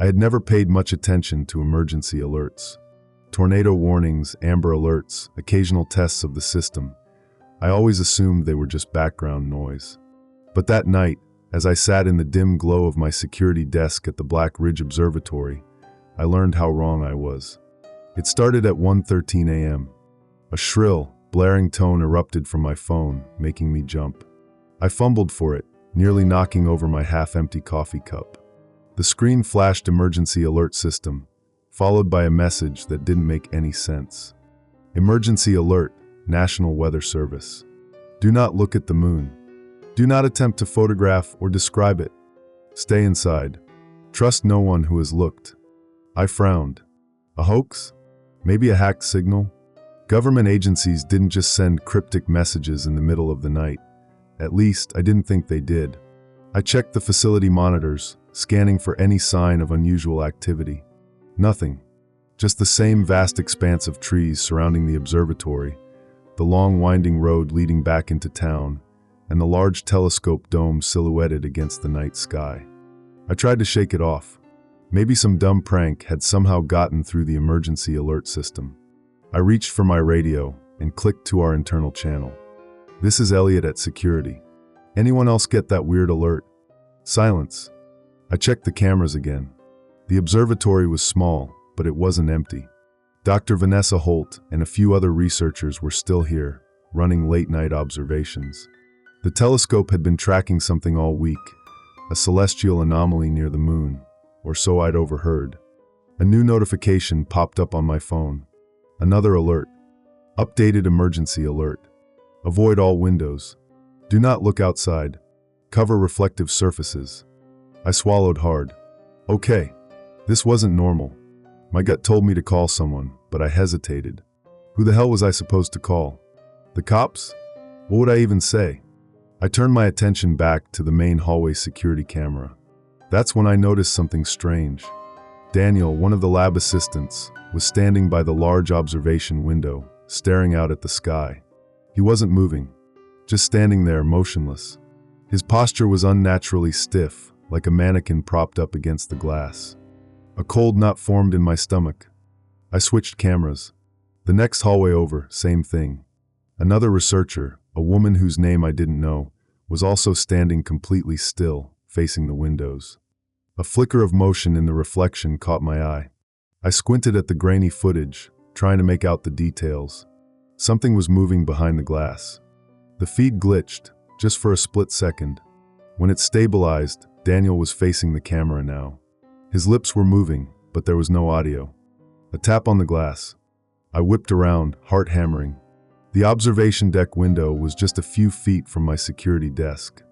I had never paid much attention to emergency alerts. Tornado warnings, amber alerts, occasional tests of the system. I always assumed they were just background noise. But that night, as I sat in the dim glow of my security desk at the Black Ridge Observatory, I learned how wrong I was. It started at 1:13 a.m. A shrill, blaring tone erupted from my phone, making me jump. I fumbled for it, nearly knocking over my half-empty coffee cup. The screen flashed emergency alert system, followed by a message that didn't make any sense. Emergency alert, National Weather Service. Do not look at the moon. Do not attempt to photograph or describe it. Stay inside. Trust no one who has looked. I frowned. A hoax? Maybe a hacked signal? Government agencies didn't just send cryptic messages in the middle of the night. At least, I didn't think they did. I checked the facility monitors, scanning for any sign of unusual activity. Nothing. Just the same vast expanse of trees surrounding the observatory, the long winding road leading back into town, and the large telescope dome silhouetted against the night sky. I tried to shake it off. Maybe some dumb prank had somehow gotten through the emergency alert system. I reached for my radio and clicked to our internal channel. This is Elliot at security. Anyone else get that weird alert? Silence. I checked the cameras again. The observatory was small, but it wasn't empty. Dr. Vanessa Holt and a few other researchers were still here, running late-night observations. The telescope had been tracking something all week, a celestial anomaly near the moon, or so I'd overheard. A new notification popped up on my phone. Another alert. Updated emergency alert. Avoid all windows. Do not look outside. Cover reflective surfaces. I swallowed hard. Okay, this wasn't normal. My gut told me to call someone, but I hesitated. Who the hell was I supposed to call? The cops? What would I even say? I turned my attention back to the main hallway security camera. That's when I noticed something strange. Daniel, one of the lab assistants, was standing by the large observation window, staring out at the sky. He wasn't moving, just standing there motionless. His posture was unnaturally stiff, like a mannequin propped up against the glass. A cold knot formed in my stomach. I switched cameras. The next hallway over, same thing. Another researcher, a woman whose name I didn't know, was also standing completely still, facing the windows. A flicker of motion in the reflection caught my eye. I squinted at the grainy footage, trying to make out the details. Something was moving behind the glass. The feed glitched, just for a split second. When it stabilized, Daniel was facing the camera now. His lips were moving, but there was no audio. A tap on the glass. I whipped around, heart hammering. The observation deck window was just a few feet from my security desk.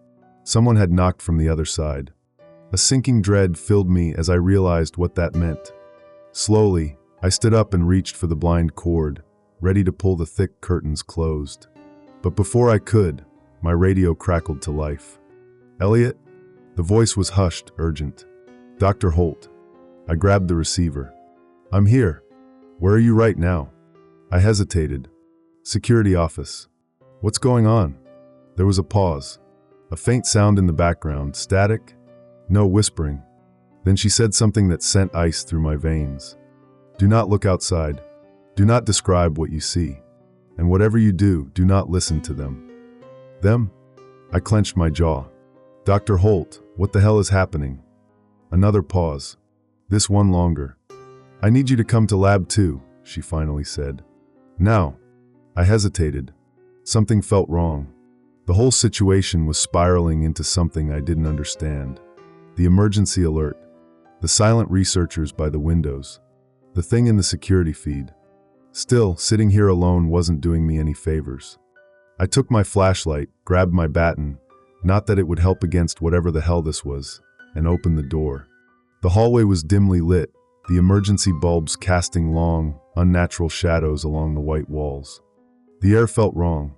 Someone had knocked from the other side. A sinking dread filled me as I realized what that meant. Slowly, I stood up and reached for the blind cord, ready to pull the thick curtains closed. But before I could, my radio crackled to life. Elliot? The voice was hushed, urgent. Dr. Holt. I grabbed the receiver. I'm here. Where are you right now? I hesitated. Security office. What's going on? There was a pause. A faint sound in the background, static. No whispering. Then she said something that sent ice through my veins. Do not look outside. Do not describe what you see. And whatever you do, do not listen to them. Them? I clenched my jaw. Dr. Holt, what the hell is happening? Another pause. This one longer. I need you to come to Lab 2, she finally said. Now. I hesitated. Something felt wrong. The whole situation was spiraling into something I didn't understand. The emergency alert. The silent researchers by the windows. The thing in the security feed. Still, sitting here alone wasn't doing me any favors. I took my flashlight, grabbed my baton, not that it would help against whatever the hell this was, and opened the door. The hallway was dimly lit, the emergency bulbs casting long, unnatural shadows along the white walls. The air felt wrong.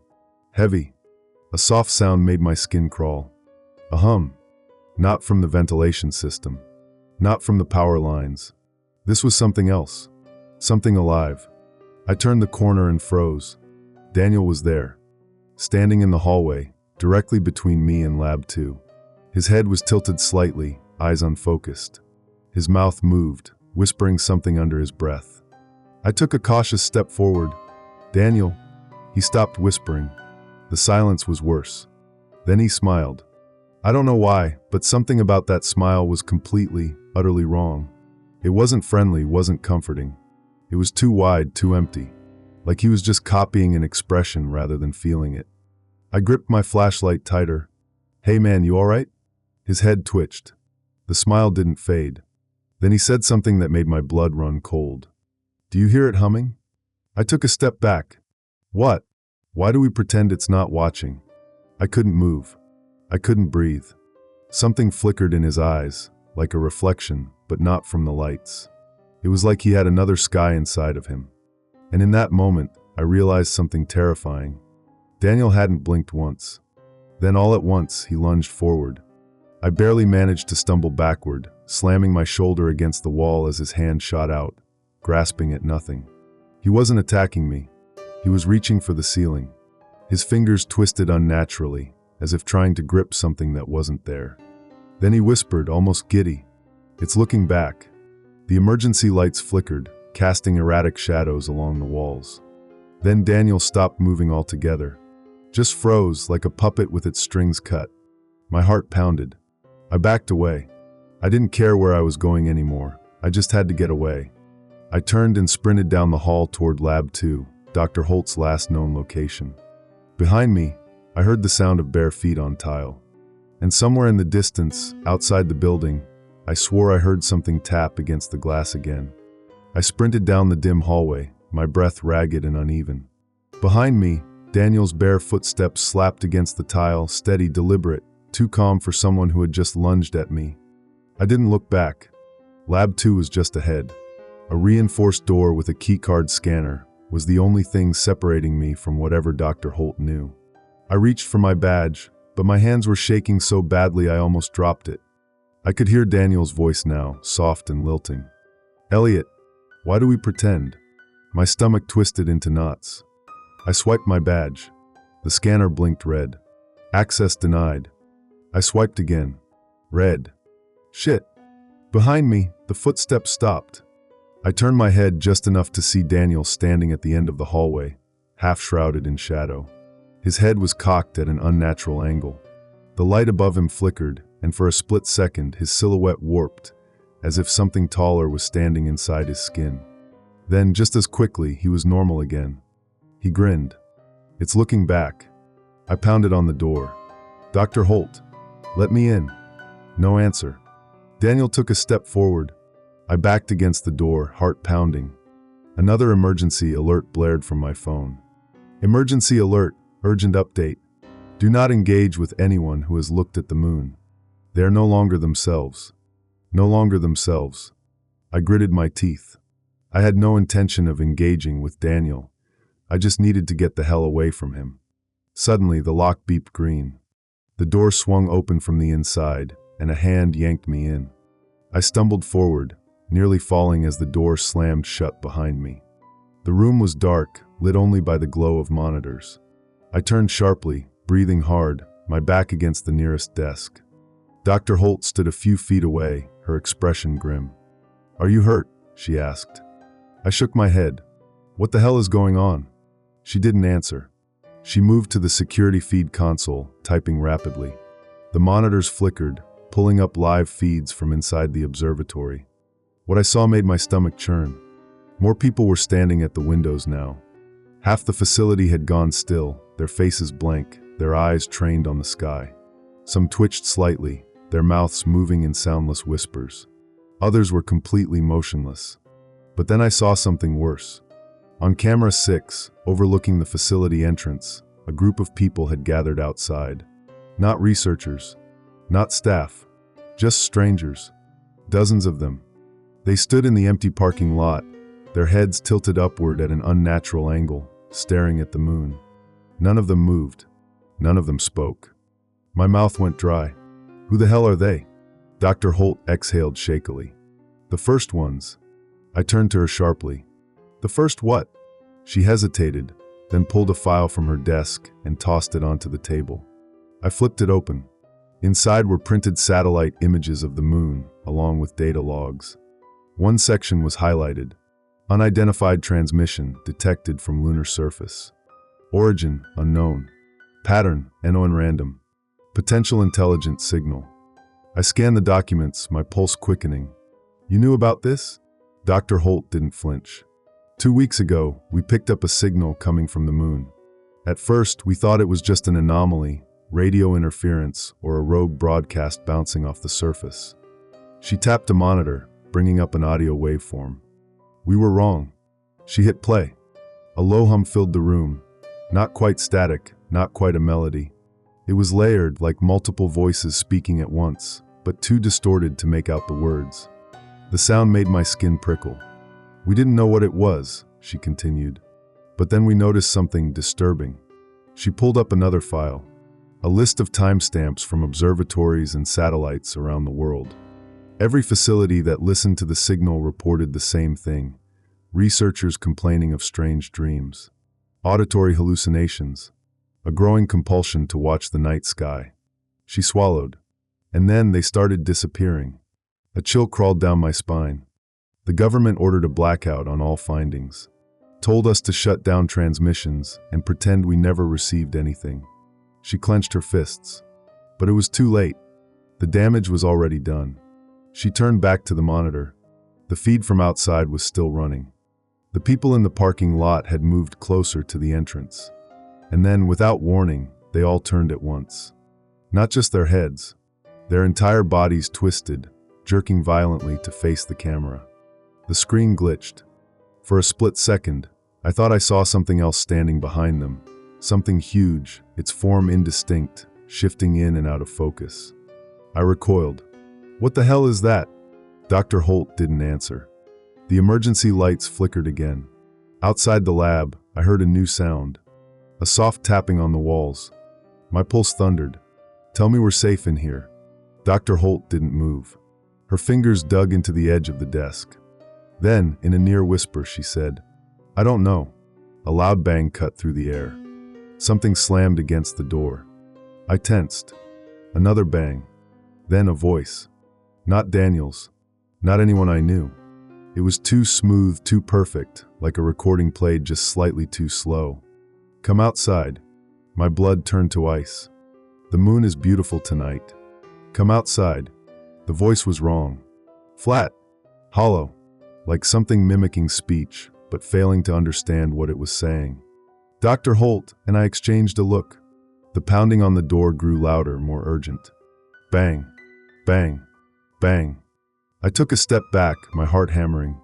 Heavy. A soft sound made my skin crawl. A hum. Not from the ventilation system. Not from the power lines. This was something else. Something alive. I turned the corner and froze. Daniel was there. Standing in the hallway, directly between me and Lab 2. His head was tilted slightly, eyes unfocused. His mouth moved, whispering something under his breath. I took a cautious step forward. "Daniel." He stopped whispering. The silence was worse. Then he smiled. I don't know why, but something about that smile was completely, utterly wrong. It wasn't friendly, wasn't comforting. It was too wide, too empty. Like he was just copying an expression rather than feeling it. I gripped my flashlight tighter. "Hey man, you all right?" His head twitched. The smile didn't fade. Then he said something that made my blood run cold. "Do you hear it humming?" I took a step back. "What? Why do we pretend it's not watching?" I couldn't move. I couldn't breathe. Something flickered in his eyes, like a reflection, but not from the lights. It was like he had another sky inside of him. And in that moment, I realized something terrifying. Daniel hadn't blinked once. Then all at once, he lunged forward. I barely managed to stumble backward, slamming my shoulder against the wall as his hand shot out, grasping at nothing. He wasn't attacking me. He was reaching for the ceiling. His fingers twisted unnaturally, as if trying to grip something that wasn't there. Then he whispered, almost giddy, "It's looking back." The emergency lights flickered, casting erratic shadows along the walls. Then Daniel stopped moving altogether. Just froze like a puppet with its strings cut. My heart pounded. I backed away. I didn't care where I was going anymore. I just had to get away. I turned and sprinted down the hall toward Lab 2, Dr. Holt's last known location. Behind me, I heard the sound of bare feet on tile. And somewhere in the distance, outside the building, I swore I heard something tap against the glass again. I sprinted down the dim hallway, my breath ragged and uneven. Behind me, Daniel's bare footsteps slapped against the tile, steady, deliberate, too calm for someone who had just lunged at me. I didn't look back. Lab 2 was just ahead. A reinforced door with a keycard scanner was the only thing separating me from whatever Dr. Holt knew. I reached for my badge, but my hands were shaking so badly I almost dropped it. I could hear Daniel's voice now, soft and lilting. "Elliot, why do we pretend?" My stomach twisted into knots. I swiped my badge. The scanner blinked red. "Access denied." I swiped again. Red. Shit. Behind me, the footsteps stopped. I turned my head just enough to see Daniel standing at the end of the hallway, half shrouded in shadow. His head was cocked at an unnatural angle. The light above him flickered, and for a split second, his silhouette warped, as if something taller was standing inside his skin. Then, just as quickly, he was normal again. He grinned. "It's looking back." I pounded on the door. "Dr. Holt, let me in." No answer. Daniel took a step forward. I backed against the door, heart pounding. Another emergency alert blared from my phone. "Emergency alert, urgent update. Do not engage with anyone who has looked at the moon. They are no longer themselves. No longer themselves." I gritted my teeth. I had no intention of engaging with Daniel. I just needed to get the hell away from him. Suddenly, the lock beeped green. The door swung open from the inside, and a hand yanked me in. I stumbled forward, nearly falling as the door slammed shut behind me. The room was dark, lit only by the glow of monitors. I turned sharply, breathing hard, my back against the nearest desk. Dr. Holt stood a few feet away, her expression grim. "Are you hurt?" she asked. I shook my head. "What the hell is going on?" She didn't answer. She moved to the security feed console, typing rapidly. The monitors flickered, pulling up live feeds from inside the observatory. What I saw made my stomach churn. More people were standing at the windows now. Half the facility had gone still, their faces blank, their eyes trained on the sky. Some twitched slightly, their mouths moving in soundless whispers. Others were completely motionless. But then I saw something worse. On camera 6, overlooking the facility entrance, a group of people had gathered outside. Not researchers, not staff, just strangers. Dozens of them. They stood in the empty parking lot, their heads tilted upward at an unnatural angle, staring at the moon. None of them moved. None of them spoke. My mouth went dry. Who the hell are they? Dr. Holt exhaled shakily. "The first ones." I turned to her sharply. "The first what?" She hesitated, then pulled a file from her desk and tossed it onto the table. I flipped it open. Inside were printed satellite images of the moon, along with data logs. One section was highlighted: unidentified transmission detected from lunar surface. Origin unknown. Pattern non-random. Potential intelligent signal. I scanned the documents, my pulse quickening. You knew about this? Dr. Holt didn't flinch. 2 weeks ago, we picked up a signal coming from the moon. At first, we thought it was just an anomaly, radio interference, or a rogue broadcast bouncing off the surface. She tapped a monitor, bringing up an audio waveform. We were wrong. She hit play. A low hum filled the room. Not quite static, not quite a melody. It was layered, like multiple voices speaking at once, but too distorted to make out the words. The sound made my skin prickle. We didn't know what it was, she continued. But then we noticed something disturbing. She pulled up another file, a list of timestamps from observatories and satellites around the world. Every facility that listened to the signal reported the same thing: researchers complaining of strange dreams, auditory hallucinations, a growing compulsion to watch the night sky. She swallowed. And then they started disappearing. A chill crawled down my spine. The government ordered a blackout on all findings, told us to shut down transmissions and pretend we never received anything. She clenched her fists. But it was too late. The damage was already done. She turned back to the monitor. The feed from outside was still running. The people in the parking lot had moved closer to the entrance. And then, without warning, they all turned at once. Not just their heads. Their entire bodies twisted, jerking violently to face the camera. The screen glitched. For a split second, I thought I saw something else standing behind them. Something huge, its form indistinct, shifting in and out of focus. I recoiled. What the hell is that? Dr. Holt didn't answer. The emergency lights flickered again. Outside the lab, I heard a new sound. A soft tapping on the walls. My pulse thundered. Tell me we're safe in here. Dr. Holt didn't move. Her fingers dug into the edge of the desk. Then, in a near whisper, she said, I don't know. A loud bang cut through the air. Something slammed against the door. I tensed. Another bang. Then a voice. Not Daniel's. Not anyone I knew. It was too smooth, too perfect, like a recording played just slightly too slow. Come outside. My blood turned to ice. The moon is beautiful tonight. Come outside. The voice was wrong. Flat. Hollow. Like something mimicking speech, but failing to understand what it was saying. Dr. Holt and I exchanged a look. The pounding on the door grew louder, more urgent. Bang. Bang. Bang. I took a step back, my heart hammering.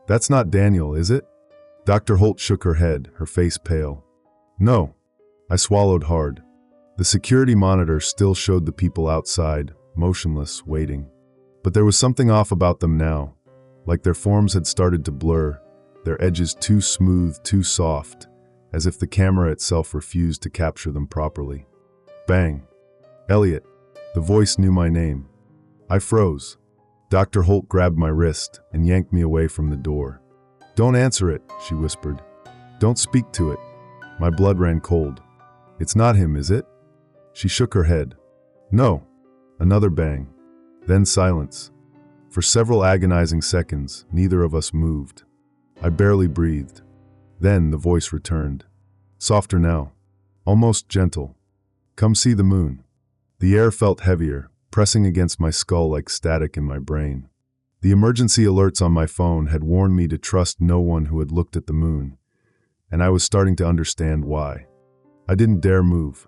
That's not Daniel, is it? Dr. Holt shook her head, her face pale. No. I swallowed hard. The security monitor still showed the people outside, motionless, waiting. But there was something off about them now, like their forms had started to blur, their edges too smooth, too soft, as if the camera itself refused to capture them properly. Bang. Elliot. The voice knew my name. I froze. Dr. Holt grabbed my wrist and yanked me away from the door. Don't answer it, she whispered. Don't speak to it. My blood ran cold. It's not him, is it? She shook her head. No. Another bang. Then silence. For several agonizing seconds, neither of us moved. I barely breathed. Then the voice returned. Softer now. Almost gentle. Come see the moon. The air felt heavier, pressing against my skull like static in my brain. The emergency alerts on my phone had warned me to trust no one who had looked at the moon, and I was starting to understand why. I didn't dare move.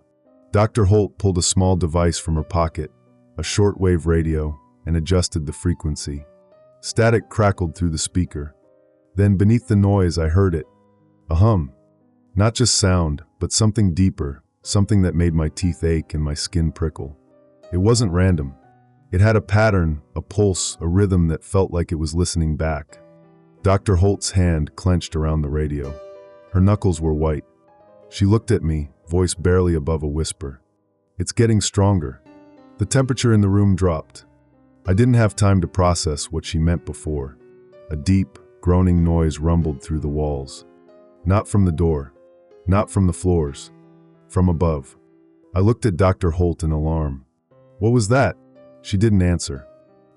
Dr. Holt pulled a small device from her pocket, a shortwave radio, and adjusted the frequency. Static crackled through the speaker. Then beneath the noise I heard it. A hum. Not just sound, but something deeper, something that made my teeth ache and my skin prickle. It wasn't random. It had a pattern, a pulse, a rhythm that felt like it was listening back. Dr. Holt's hand clenched around the radio. Her knuckles were white. She looked at me, voice barely above a whisper. It's getting stronger. The temperature in the room dropped. I didn't have time to process what she meant before. A deep, groaning noise rumbled through the walls. Not from the door. Not from the floors. From above. I looked at Dr. Holt in alarm. What was that? She didn't answer.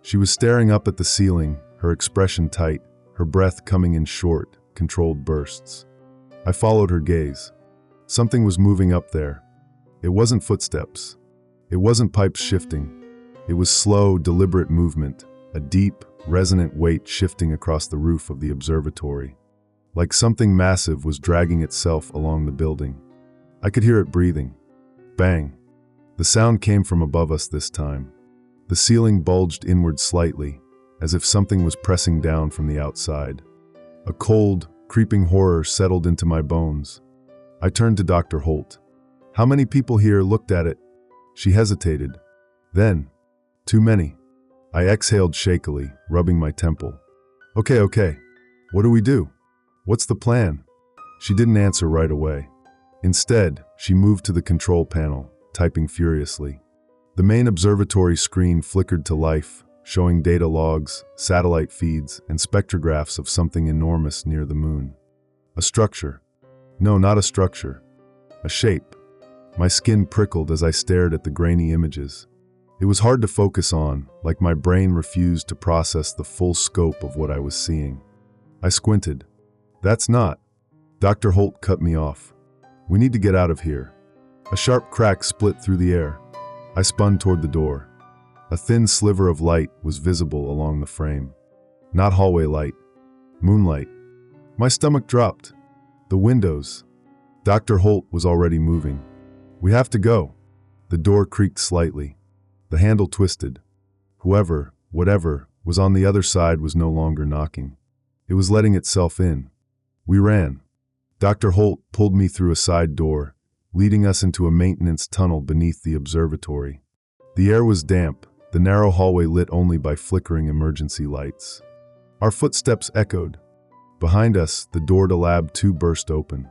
She was staring up at the ceiling, her expression tight, her breath coming in short, controlled bursts. I followed her gaze. Something was moving up there. It wasn't footsteps. It wasn't pipes shifting. It was slow, deliberate movement, a deep, resonant weight shifting across the roof of the observatory. Like something massive was dragging itself along the building. I could hear it breathing. Bang. The sound came from above us this time. The ceiling bulged inward slightly, as if something was pressing down from the outside. A cold, creeping horror settled into my bones. I turned to Dr. Holt. How many people here looked at it? She hesitated. Then, too many. I exhaled shakily, rubbing my temple. Okay. What do we do? What's the plan? She didn't answer right away. Instead, she moved to the control panel, typing furiously. The main observatory screen flickered to life, showing data logs, satellite feeds, and spectrographs of something enormous near the moon. A structure. No, not a structure. A shape. My skin prickled as I stared at the grainy images. It was hard to focus on, like my brain refused to process the full scope of what I was seeing. I squinted. That's not. Dr. Holt cut me off. We need to get out of here. A sharp crack split through the air. I spun toward the door. A thin sliver of light was visible along the frame. Not hallway light. Moonlight. My stomach dropped. The windows. Dr. Holt was already moving. We have to go. The door creaked slightly. The handle twisted. Whoever, whatever, was on the other side was no longer knocking. It was letting itself in. We ran. Dr. Holt pulled me through a side door, leading us into a maintenance tunnel beneath the observatory. The air was damp, the narrow hallway lit only by flickering emergency lights. Our footsteps echoed. Behind us, the door to Lab 2 burst open.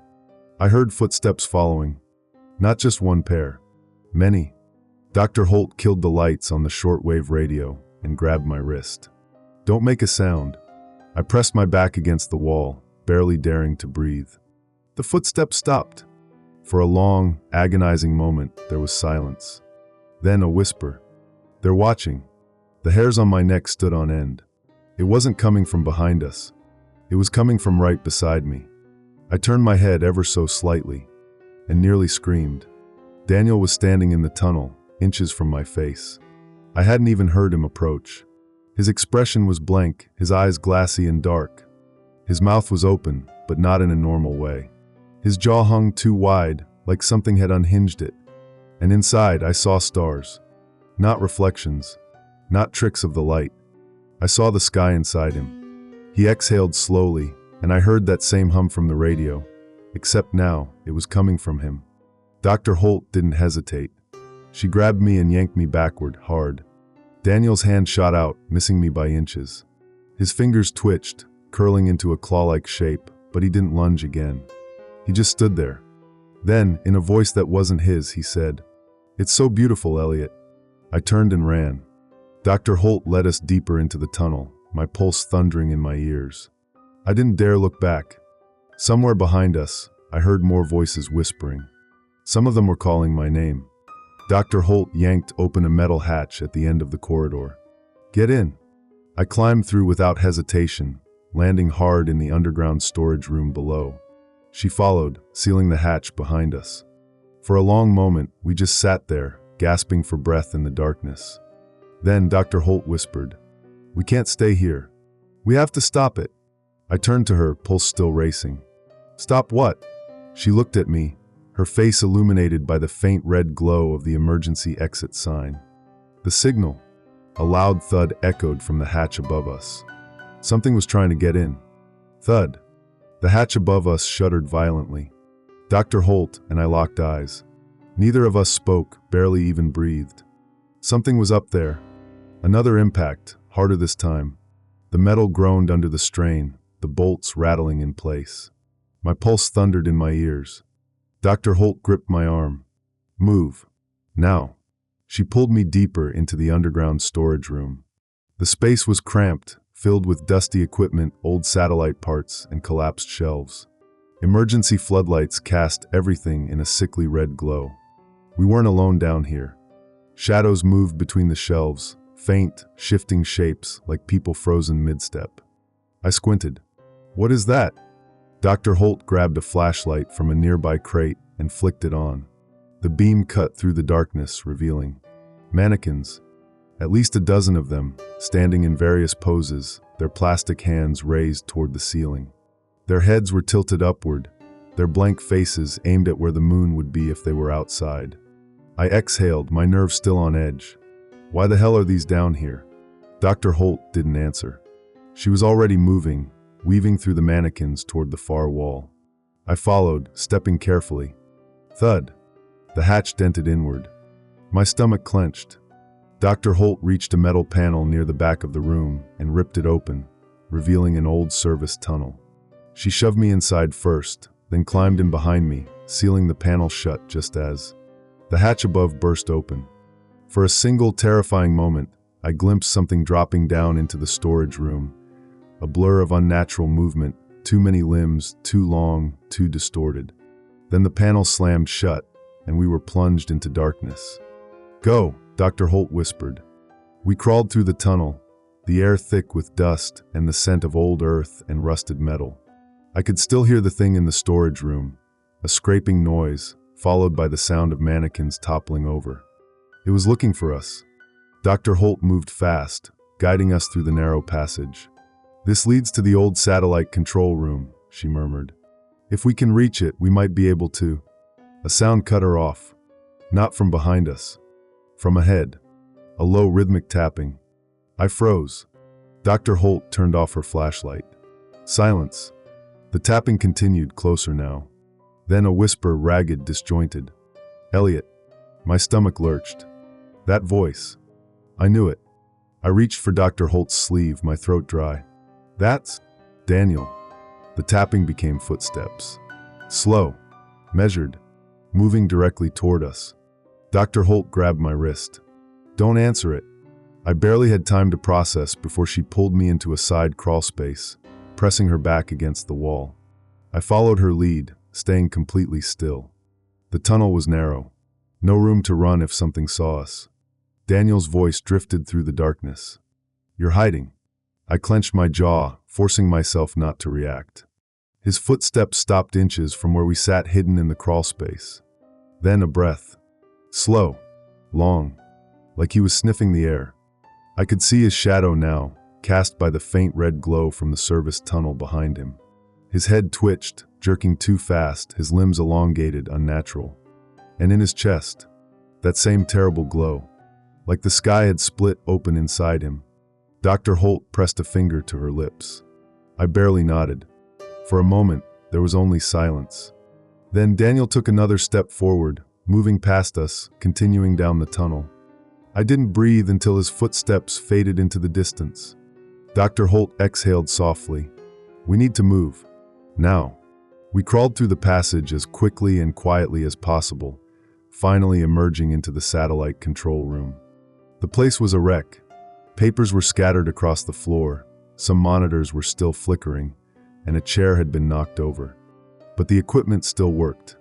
I heard footsteps following. Not just one pair. Many. Dr. Holt killed the lights on the shortwave radio and grabbed my wrist. Don't make a sound. I pressed my back against the wall, barely daring to breathe. The footsteps stopped. For a long, agonizing moment, there was silence. Then a whisper. They're watching. The hairs on my neck stood on end. It wasn't coming from behind us. It was coming from right beside me. I turned my head ever so slightly and nearly screamed. Daniel was standing in the tunnel, inches from my face. I hadn't even heard him approach. His expression was blank, his eyes glassy and dark. His mouth was open, but not in a normal way. His jaw hung too wide, like something had unhinged it. And inside, I saw stars. Not reflections, not tricks of the light. I saw the sky inside him. He exhaled slowly, and I heard that same hum from the radio, except now it was coming from him. Dr. Holt didn't hesitate. She grabbed me and yanked me backward, hard. Daniel's hand shot out, missing me by inches. His fingers twitched, curling into a claw-like shape, but he didn't lunge again. He just stood there. Then, in a voice that wasn't his, he said, "It's so beautiful, Elliot." I turned and ran. Dr. Holt led us deeper into the tunnel, my pulse thundering in my ears. I didn't dare look back. Somewhere behind us, I heard more voices whispering. Some of them were calling my name. Dr. Holt yanked open a metal hatch at the end of the corridor. "Get in." I climbed through without hesitation, landing hard in the underground storage room below. She followed, sealing the hatch behind us. For a long moment, we just sat there, gasping for breath in the darkness. Then Dr. Holt whispered, "We can't stay here. We have to stop it." I turned to her, pulse still racing. "Stop what?" She looked at me, her face illuminated by the faint red glow of the emergency exit sign. The signal. A loud thud echoed from the hatch above us. Something was trying to get in. Thud. The hatch above us shuddered violently. Dr. Holt and I locked eyes. Neither of us spoke, barely even breathed. Something was up there. Another impact, harder this time. The metal groaned under the strain, the bolts rattling in place. My pulse thundered in my ears. Dr. Holt gripped my arm. "Move. Now." She pulled me deeper into the underground storage room. The space was cramped, filled with dusty equipment, old satellite parts, and collapsed shelves. Emergency floodlights cast everything in a sickly red glow. We weren't alone down here. Shadows moved between the shelves, faint, shifting shapes like people frozen mid-step. I squinted. What is that? Dr. Holt grabbed a flashlight from a nearby crate and flicked it on. The beam cut through the darkness, revealing mannequins, at least a dozen of them, standing in various poses, their plastic hands raised toward the ceiling. Their heads were tilted upward, their blank faces aimed at where the moon would be if they were outside. I exhaled, my nerves still on edge. Why the hell are these down here? Dr. Holt didn't answer. She was already moving, weaving through the mannequins toward the far wall. I followed, stepping carefully. Thud. The hatch dented inward. My stomach clenched. Dr. Holt reached a metal panel near the back of the room and ripped it open, revealing an old service tunnel. She shoved me inside first, then climbed in behind me, sealing the panel shut just as the hatch above burst open. For a single terrifying moment, I glimpsed something dropping down into the storage room, a blur of unnatural movement, too many limbs, too long, too distorted. Then the panel slammed shut, and we were plunged into darkness. Go, Dr. Holt whispered. We crawled through the tunnel, the air thick with dust and the scent of old earth and rusted metal. I could still hear the thing in the storage room, a scraping noise, followed by the sound of mannequins toppling over. It was looking for us. Dr. Holt moved fast, guiding us through the narrow passage. This leads to the old satellite control room, she murmured. If we can reach it, we might be able to. A sound cut her off. Not from behind us. From ahead. A low rhythmic tapping. I froze. Dr. Holt turned off her flashlight. Silence. The tapping continued, closer now. Then a whisper, ragged, disjointed. Elliot. My stomach lurched. That voice. I knew it. I reached for Dr. Holt's sleeve, my throat dry. That's Daniel. The tapping became footsteps. Slow. Measured. Moving directly toward us. Dr. Holt grabbed my wrist. Don't answer it. I barely had time to process before she pulled me into a side crawl space, pressing her back against the wall. I followed her lead, staying completely still. The tunnel was narrow. No room to run if something saw us. Daniel's voice drifted through the darkness. You're hiding. I clenched my jaw, forcing myself not to react. His footsteps stopped inches from where we sat hidden in the crawl space. Then a breath. Slow. Long. Like he was sniffing the air. I could see his shadow now, cast by the faint red glow from the service tunnel behind him. His head twitched, jerking too fast, his limbs elongated, unnatural. And in his chest, that same terrible glow. Like the sky had split open inside him. Dr. Holt pressed a finger to her lips. I barely nodded. For a moment, there was only silence. Then Daniel took another step forward, moving past us, continuing down the tunnel. I didn't breathe until his footsteps faded into the distance. Dr. Holt exhaled softly. We need to move. Now. We crawled through the passage as quickly and quietly as possible, finally emerging into the satellite control room. The place was a wreck. Papers were scattered across the floor, some monitors were still flickering, and a chair had been knocked over. But the equipment still worked.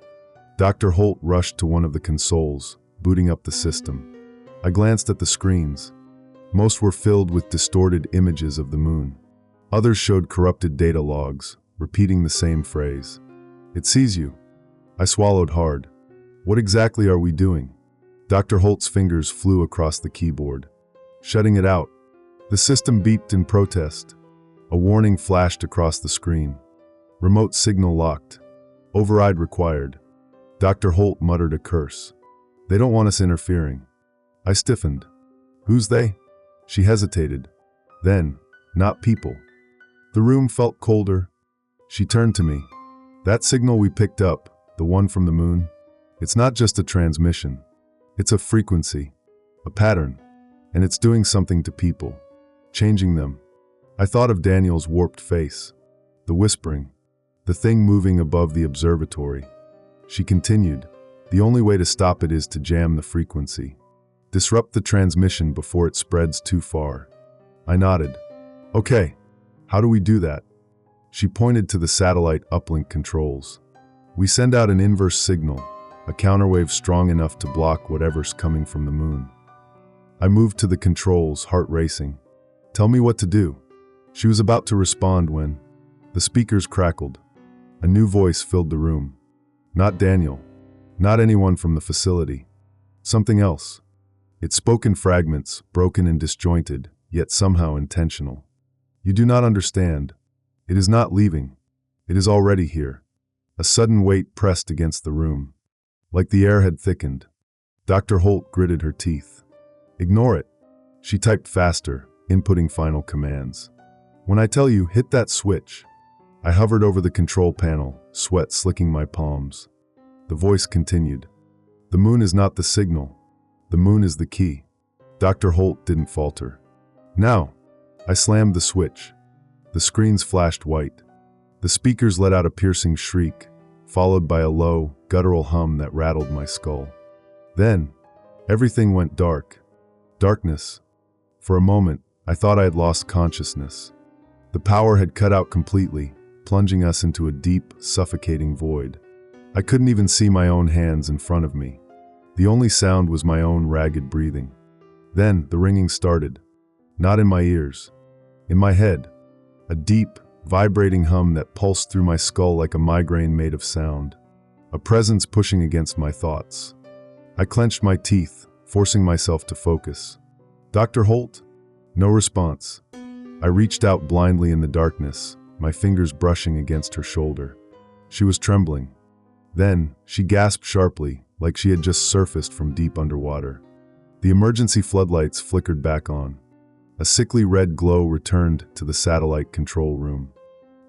Dr. Holt rushed to one of the consoles, booting up the system. I glanced at the screens. Most were filled with distorted images of the moon. Others showed corrupted data logs, repeating the same phrase. It sees you. I swallowed hard. What exactly are we doing? Dr. Holt's fingers flew across the keyboard. Shutting it out. The system beeped in protest. A warning flashed across the screen. Remote signal locked. Override required. Dr. Holt muttered a curse. They don't want us interfering. I stiffened. Who's they? She hesitated. Then, not people. The room felt colder. She turned to me. That signal we picked up, the one from the moon, it's not just a transmission. It's a frequency, a pattern, and it's doing something to people, changing them. I thought of Daniel's warped face, the whispering, the thing moving above the observatory. She continued, the only way to stop it is to jam the frequency. Disrupt the transmission before it spreads too far. I nodded. Okay, how do we do that? She pointed to the satellite uplink controls. We send out an inverse signal, a counterwave strong enough to block whatever's coming from the moon. I moved to the controls, heart racing. "Tell me what to do." She was about to respond when the speakers crackled. A new voice filled the room. Not Daniel. Not anyone from the facility. Something else. It spoke in fragments, broken and disjointed, yet somehow intentional. "You do not understand. It is not leaving. It is already here." A sudden weight pressed against the room. Like the air had thickened. Dr. Holt gritted her teeth. "Ignore it." She typed faster, inputting final commands. "When I tell you, hit that switch." I hovered over the control panel, sweat slicking my palms. The voice continued. "The moon is not the signal. The moon is the key." Dr. Holt didn't falter. "Now." I slammed the switch. The screens flashed white. The speakers let out a piercing shriek, followed by a low, guttural hum that rattled my skull. Then, everything went dark. Darkness. For a moment, I thought I had lost consciousness. The power had cut out completely, plunging us into a deep, suffocating void. I couldn't even see my own hands in front of me. The only sound was my own ragged breathing. Then, the ringing started. Not in my ears. In my head. A deep, vibrating hum that pulsed through my skull like a migraine made of sound. A presence pushing against my thoughts. I clenched my teeth, forcing myself to focus. "Dr. Holt?" No response. I reached out blindly in the darkness, my fingers brushing against her shoulder. She was trembling. Then, she gasped sharply, like she had just surfaced from deep underwater. The emergency floodlights flickered back on. A sickly red glow returned to the satellite control room.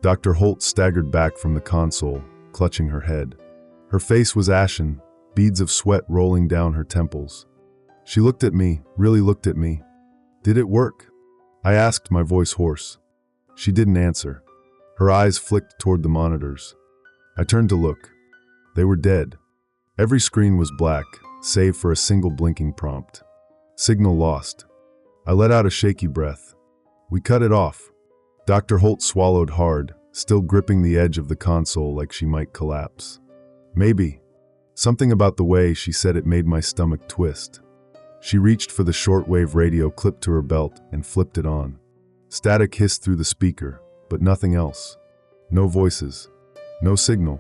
Dr. Holt staggered back from the console, clutching her head. Her face was ashen, beads of sweat rolling down her temples. She looked at me, really looked at me. "Did it work?" I asked, my voice hoarse. She didn't answer. Her eyes flicked toward the monitors. I turned to look. They were dead. Every screen was black, save for a single blinking prompt. "Signal lost." I let out a shaky breath. "We cut it off." Dr. Holt swallowed hard, still gripping the edge of the console like she might collapse. "Maybe." Something about the way she said it made my stomach twist. She reached for the shortwave radio clipped to her belt and flipped it on. Static hissed through the speaker, but nothing else. No voices. No signal.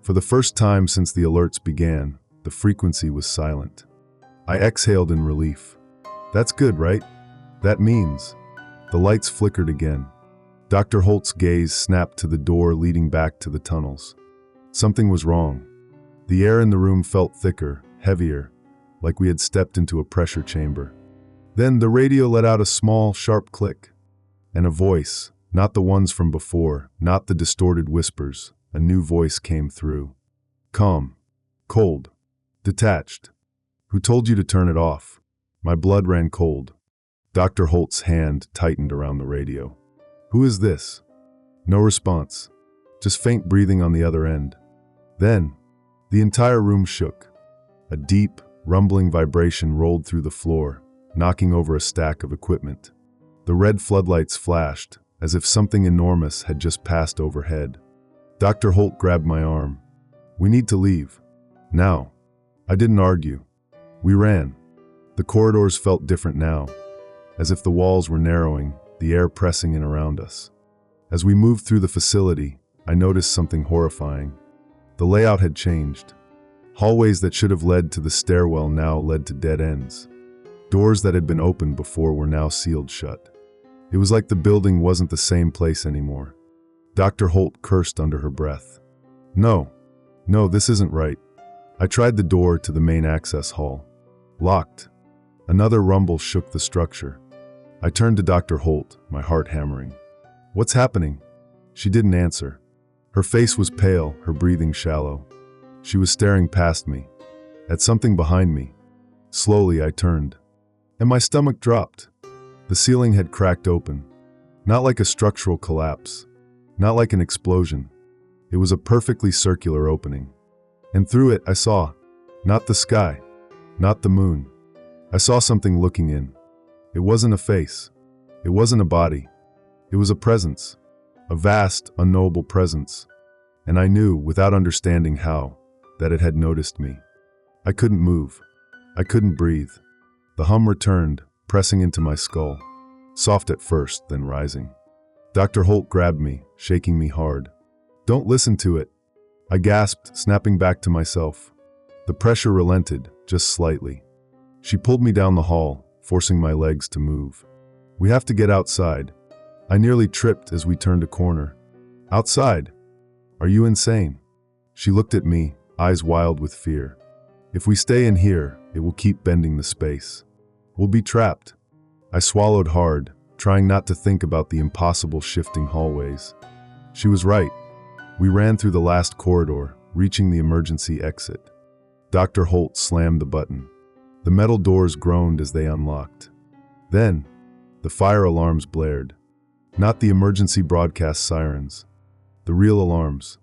For the first time since the alerts began, the frequency was silent. I exhaled in relief. "That's good, right? That means..." The lights flickered again. Dr. Holt's gaze snapped to the door leading back to the tunnels. Something was wrong. The air in the room felt thicker, heavier, like we had stepped into a pressure chamber. Then the radio let out a small, sharp click. And a voice, not the ones from before, not the distorted whispers, a new voice came through. Calm. Cold. Detached. "Who told you to turn it off?" My blood ran cold. Dr. Holt's hand tightened around the radio. "Who is this?" No response. Just faint breathing on the other end. Then, the entire room shook. A deep, rumbling vibration rolled through the floor, knocking over a stack of equipment. The red floodlights flashed, as if something enormous had just passed overhead. Dr. Holt grabbed my arm. "We need to leave. Now." I didn't argue. We ran. The corridors felt different now, as if the walls were narrowing, the air pressing in around us. As we moved through the facility, I noticed something horrifying. The layout had changed. Hallways that should have led to the stairwell now led to dead ends. Doors that had been opened before were now sealed shut. It was like the building wasn't the same place anymore. Dr. Holt cursed under her breath. No, this isn't right." I tried the door to the main access hall. Locked. Another rumble shook the structure. I turned to Dr. Holt, my heart hammering. "What's happening?" She didn't answer. Her face was pale, her breathing shallow. She was staring past me, at something behind me. Slowly I turned, and my stomach dropped. The ceiling had cracked open. Not like a structural collapse, not like an explosion. It was a perfectly circular opening. And through it I saw, not the sky, not the moon. I saw something looking in. It wasn't a face. It wasn't a body. It was a presence. A vast, unknowable presence. And I knew, without understanding how, that it had noticed me. I couldn't move. I couldn't breathe. The hum returned, pressing into my skull. Soft at first, then rising. Dr. Holt grabbed me, shaking me hard. "Don't listen to it," I gasped, snapping back to myself. The pressure relented, just slightly. She pulled me down the hall, forcing my legs to move. "We have to get outside." I nearly tripped as we turned a corner. "Outside? Are you insane?" She looked at me, eyes wild with fear. "If we stay in here, it will keep bending the space. We'll be trapped." I swallowed hard, trying not to think about the impossible shifting hallways. She was right. We ran through the last corridor, reaching the emergency exit. Dr. Holt slammed the button. The metal doors groaned as they unlocked. Then, the fire alarms blared. Not the emergency broadcast sirens. The real alarms.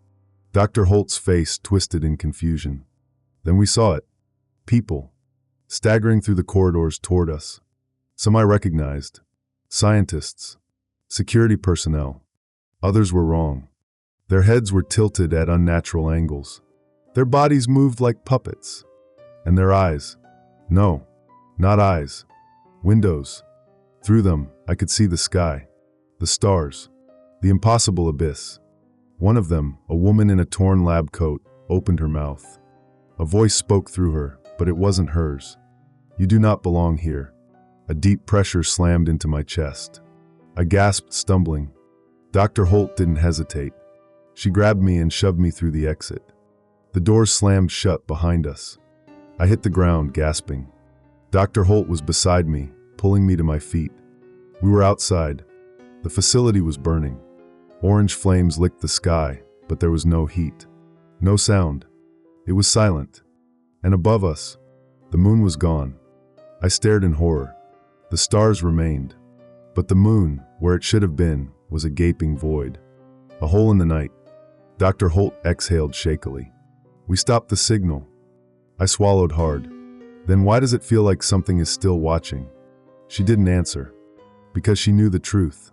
Dr. Holt's face twisted in confusion. Then we saw it. People, staggering through the corridors toward us. Some I recognized. Scientists. Security personnel. Others were wrong. Their heads were tilted at unnatural angles. Their bodies moved like puppets. And their eyes. No, not eyes. Windows. Through them, I could see the sky. The stars. The impossible abyss. One of them, a woman in a torn lab coat, opened her mouth. A voice spoke through her, but it wasn't hers. "You do not belong here." A deep pressure slammed into my chest. I gasped, stumbling. Dr. Holt didn't hesitate. She grabbed me and shoved me through the exit. The doors slammed shut behind us. I hit the ground, gasping. Dr. Holt was beside me, pulling me to my feet. We were outside. The facility was burning. Orange flames licked the sky, but there was no heat. No sound. It was silent. And above us, the moon was gone. I stared in horror. The stars remained. But the moon, where it should have been, was a gaping void. A hole in the night. Dr. Holt exhaled shakily. "We stopped the signal." I swallowed hard. "Then why does it feel like something is still watching?" She didn't answer. Because she knew the truth.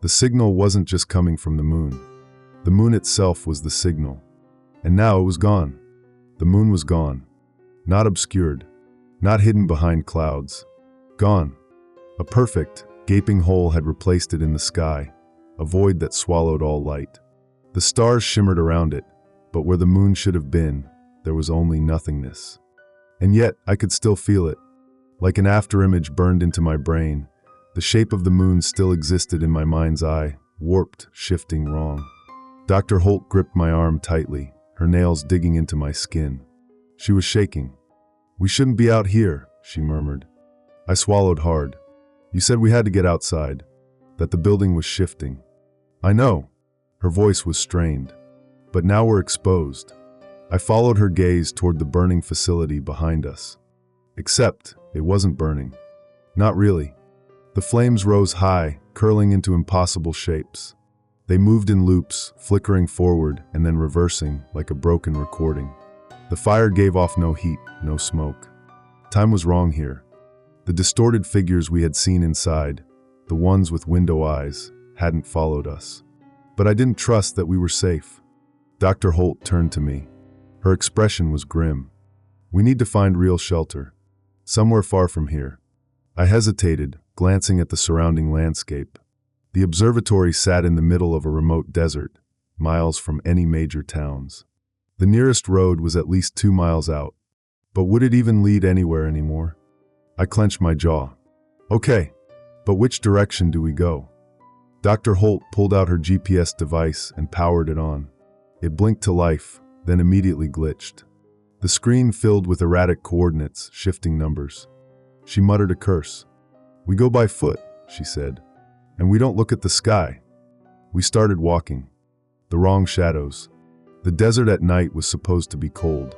The signal wasn't just coming from the moon. The moon itself was the signal. And now it was gone. The moon was gone. Not obscured. Not hidden behind clouds. Gone. A perfect, gaping hole had replaced it in the sky, a void that swallowed all light. The stars shimmered around it, but where the moon should have been, there was only nothingness. And yet, I could still feel it. Like an afterimage burned into my brain, the shape of the moon still existed in my mind's eye, warped, shifting, wrong. Dr. Holt gripped my arm tightly, her nails digging into my skin. She was shaking. "We shouldn't be out here," she murmured. I swallowed hard. "You said we had to get outside, that the building was shifting." "I know." Her voice was strained. "But now we're exposed." I followed her gaze toward the burning facility behind us. Except, it wasn't burning. Not really. The flames rose high, curling into impossible shapes. They moved in loops, flickering forward and then reversing like a broken recording. The fire gave off no heat, no smoke. Time was wrong here. The distorted figures we had seen inside, the ones with window eyes, hadn't followed us. But I didn't trust that we were safe. Dr. Holt turned to me. Her expression was grim. "We need to find real shelter. Somewhere far from here." I hesitated, glancing at the surrounding landscape. The observatory sat in the middle of a remote desert, miles from any major towns. The nearest road was at least 2 miles out. But would it even lead anywhere anymore? I clenched my jaw. "Okay, but which direction do we go?" Dr. Holt pulled out her GPS device and powered it on. It blinked to life, then immediately glitched. The screen filled with erratic coordinates, shifting numbers. She muttered a curse. "We go by foot," she said, "and we don't look at the sky." We started walking. The wrong shadows. The desert at night was supposed to be cold,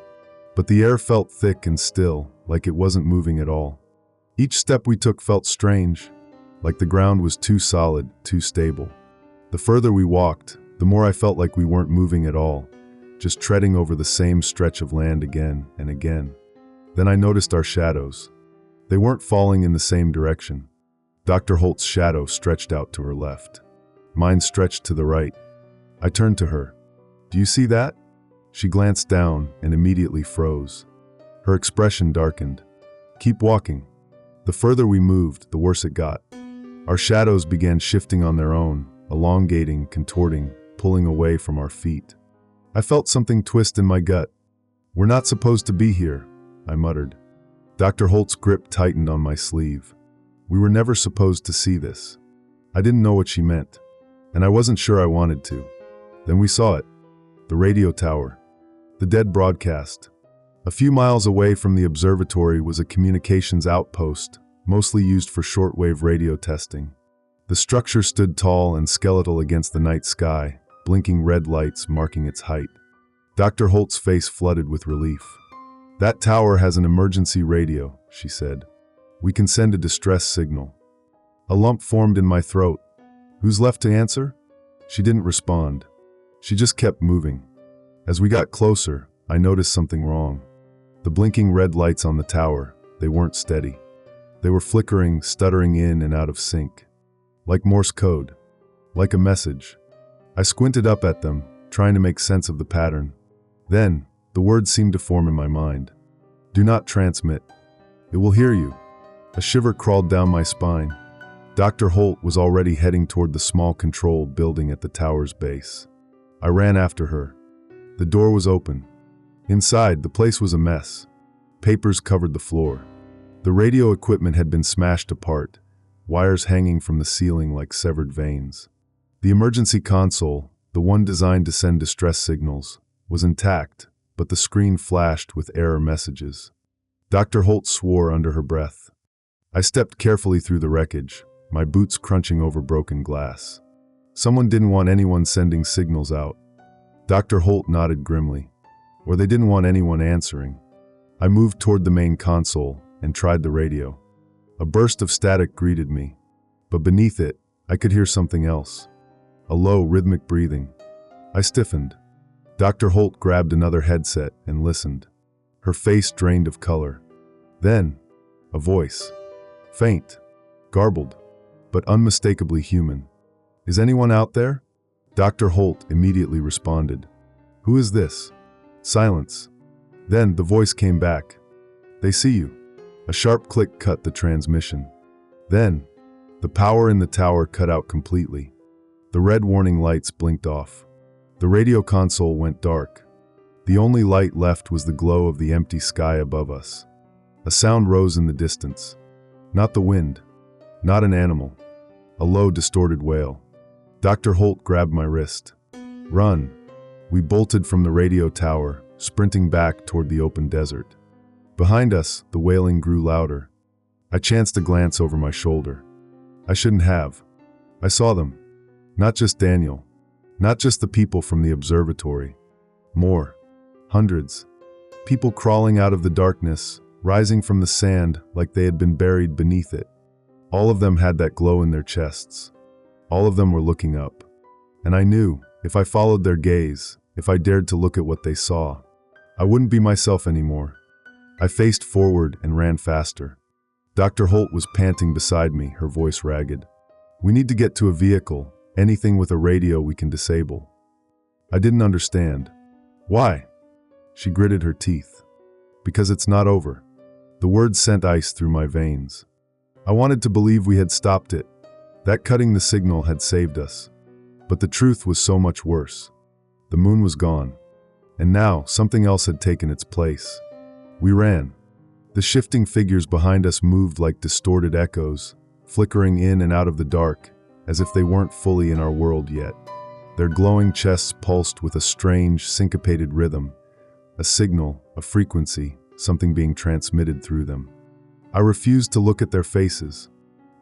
but the air felt thick and still, like it wasn't moving at all. Each step we took felt strange, like the ground was too solid, too stable. The further we walked, the more I felt like we weren't moving at all, just treading over the same stretch of land again and again. Then I noticed our shadows. They weren't falling in the same direction. Dr. Holt's shadow stretched out to her left. Mine stretched to the right. I turned to her. "Do you see that?" She glanced down and immediately froze. Her expression darkened. "Keep walking." The further we moved, the worse it got. Our shadows began shifting on their own, elongating, contorting, pulling away from our feet. I felt something twist in my gut. "We're not supposed to be here," I muttered. Dr. Holt's grip tightened on my sleeve. "We were never supposed to see this." I didn't know what she meant, and I wasn't sure I wanted to. Then we saw it. The radio tower. The dead broadcast. A few miles away from the observatory was a communications outpost, mostly used for shortwave radio testing. The structure stood tall and skeletal against the night sky, blinking red lights marking its height. Dr. Holt's face flooded with relief. "That tower has an emergency radio," she said. "We can send a distress signal." A lump formed in my throat. Who's left to answer? She didn't respond. She just kept moving. As we got closer, I noticed something wrong. The blinking red lights on the tower, they weren't steady. They were flickering, stuttering in and out of sync. Like Morse code. Like a message. I squinted up at them, trying to make sense of the pattern. Then, the words seemed to form in my mind. "Do not transmit. It will hear you." A shiver crawled down my spine. Dr. Holt was already heading toward the small control building at the tower's base. I ran after her. The door was open. Inside, the place was a mess. Papers covered the floor. The radio equipment had been smashed apart, wires hanging from the ceiling like severed veins. The emergency console, the one designed to send distress signals, was intact, but the screen flashed with error messages. Dr. Holt swore under her breath. I stepped carefully through the wreckage, my boots crunching over broken glass. Someone didn't want anyone sending signals out. Dr. Holt nodded grimly. Or they didn't want anyone answering. I moved toward the main console and tried the radio. A burst of static greeted me, but beneath it, I could hear something else. A low, rhythmic breathing. I stiffened. Dr. Holt grabbed another headset and listened. Her face drained of color. Then, a voice. Faint, garbled, but unmistakably human. "Is anyone out there?" Dr. Holt immediately responded. "Who is this?" Silence. Then the voice came back. "They see you." A sharp click cut the transmission. Then, the power in the tower cut out completely. The red warning lights blinked off. The radio console went dark. The only light left was the glow of the empty sky above us. A sound rose in the distance. Not the wind. Not an animal. A low, distorted wail. Dr. Holt grabbed my wrist. "Run." We bolted from the radio tower, sprinting back toward the open desert. Behind us, the wailing grew louder. I chanced a glance over my shoulder. I shouldn't have. I saw them. Not just Daniel. Not just the people from the observatory. More. Hundreds. People crawling out of the darkness, rising from the sand like they had been buried beneath it. All of them had that glow in their chests. All of them were looking up. And I knew, if I followed their gaze, if I dared to look at what they saw, I wouldn't be myself anymore. I faced forward and ran faster. Dr. Holt was panting beside me, her voice ragged. "We need to get to a vehicle, anything with a radio we can disable." I didn't understand. "Why?" She gritted her teeth. "Because it's not over." The words sent ice through my veins. I wanted to believe we had stopped it, that cutting the signal had saved us. But the truth was so much worse. The moon was gone. And now, something else had taken its place. We ran. The shifting figures behind us moved like distorted echoes, flickering in and out of the dark, as if they weren't fully in our world yet. Their glowing chests pulsed with a strange, syncopated rhythm, a signal, a frequency, something being transmitted through them. I refused to look at their faces.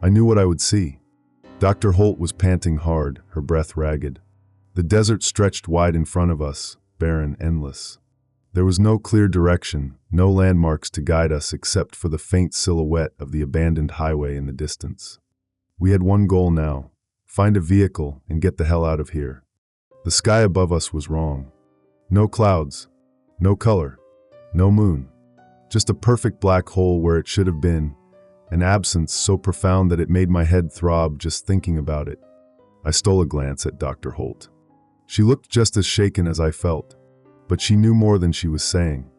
I knew what I would see. Dr. Holt was panting hard, her breath ragged. The desert stretched wide in front of us, barren, endless. There was no clear direction, no landmarks to guide us except for the faint silhouette of the abandoned highway in the distance. We had one goal now: find a vehicle and get the hell out of here. The sky above us was wrong. No clouds, no color, no moon. Just a perfect black hole where it should have been, an absence so profound that it made my head throb just thinking about it. I stole a glance at Dr. Holt. She looked just as shaken as I felt, but she knew more than she was saying.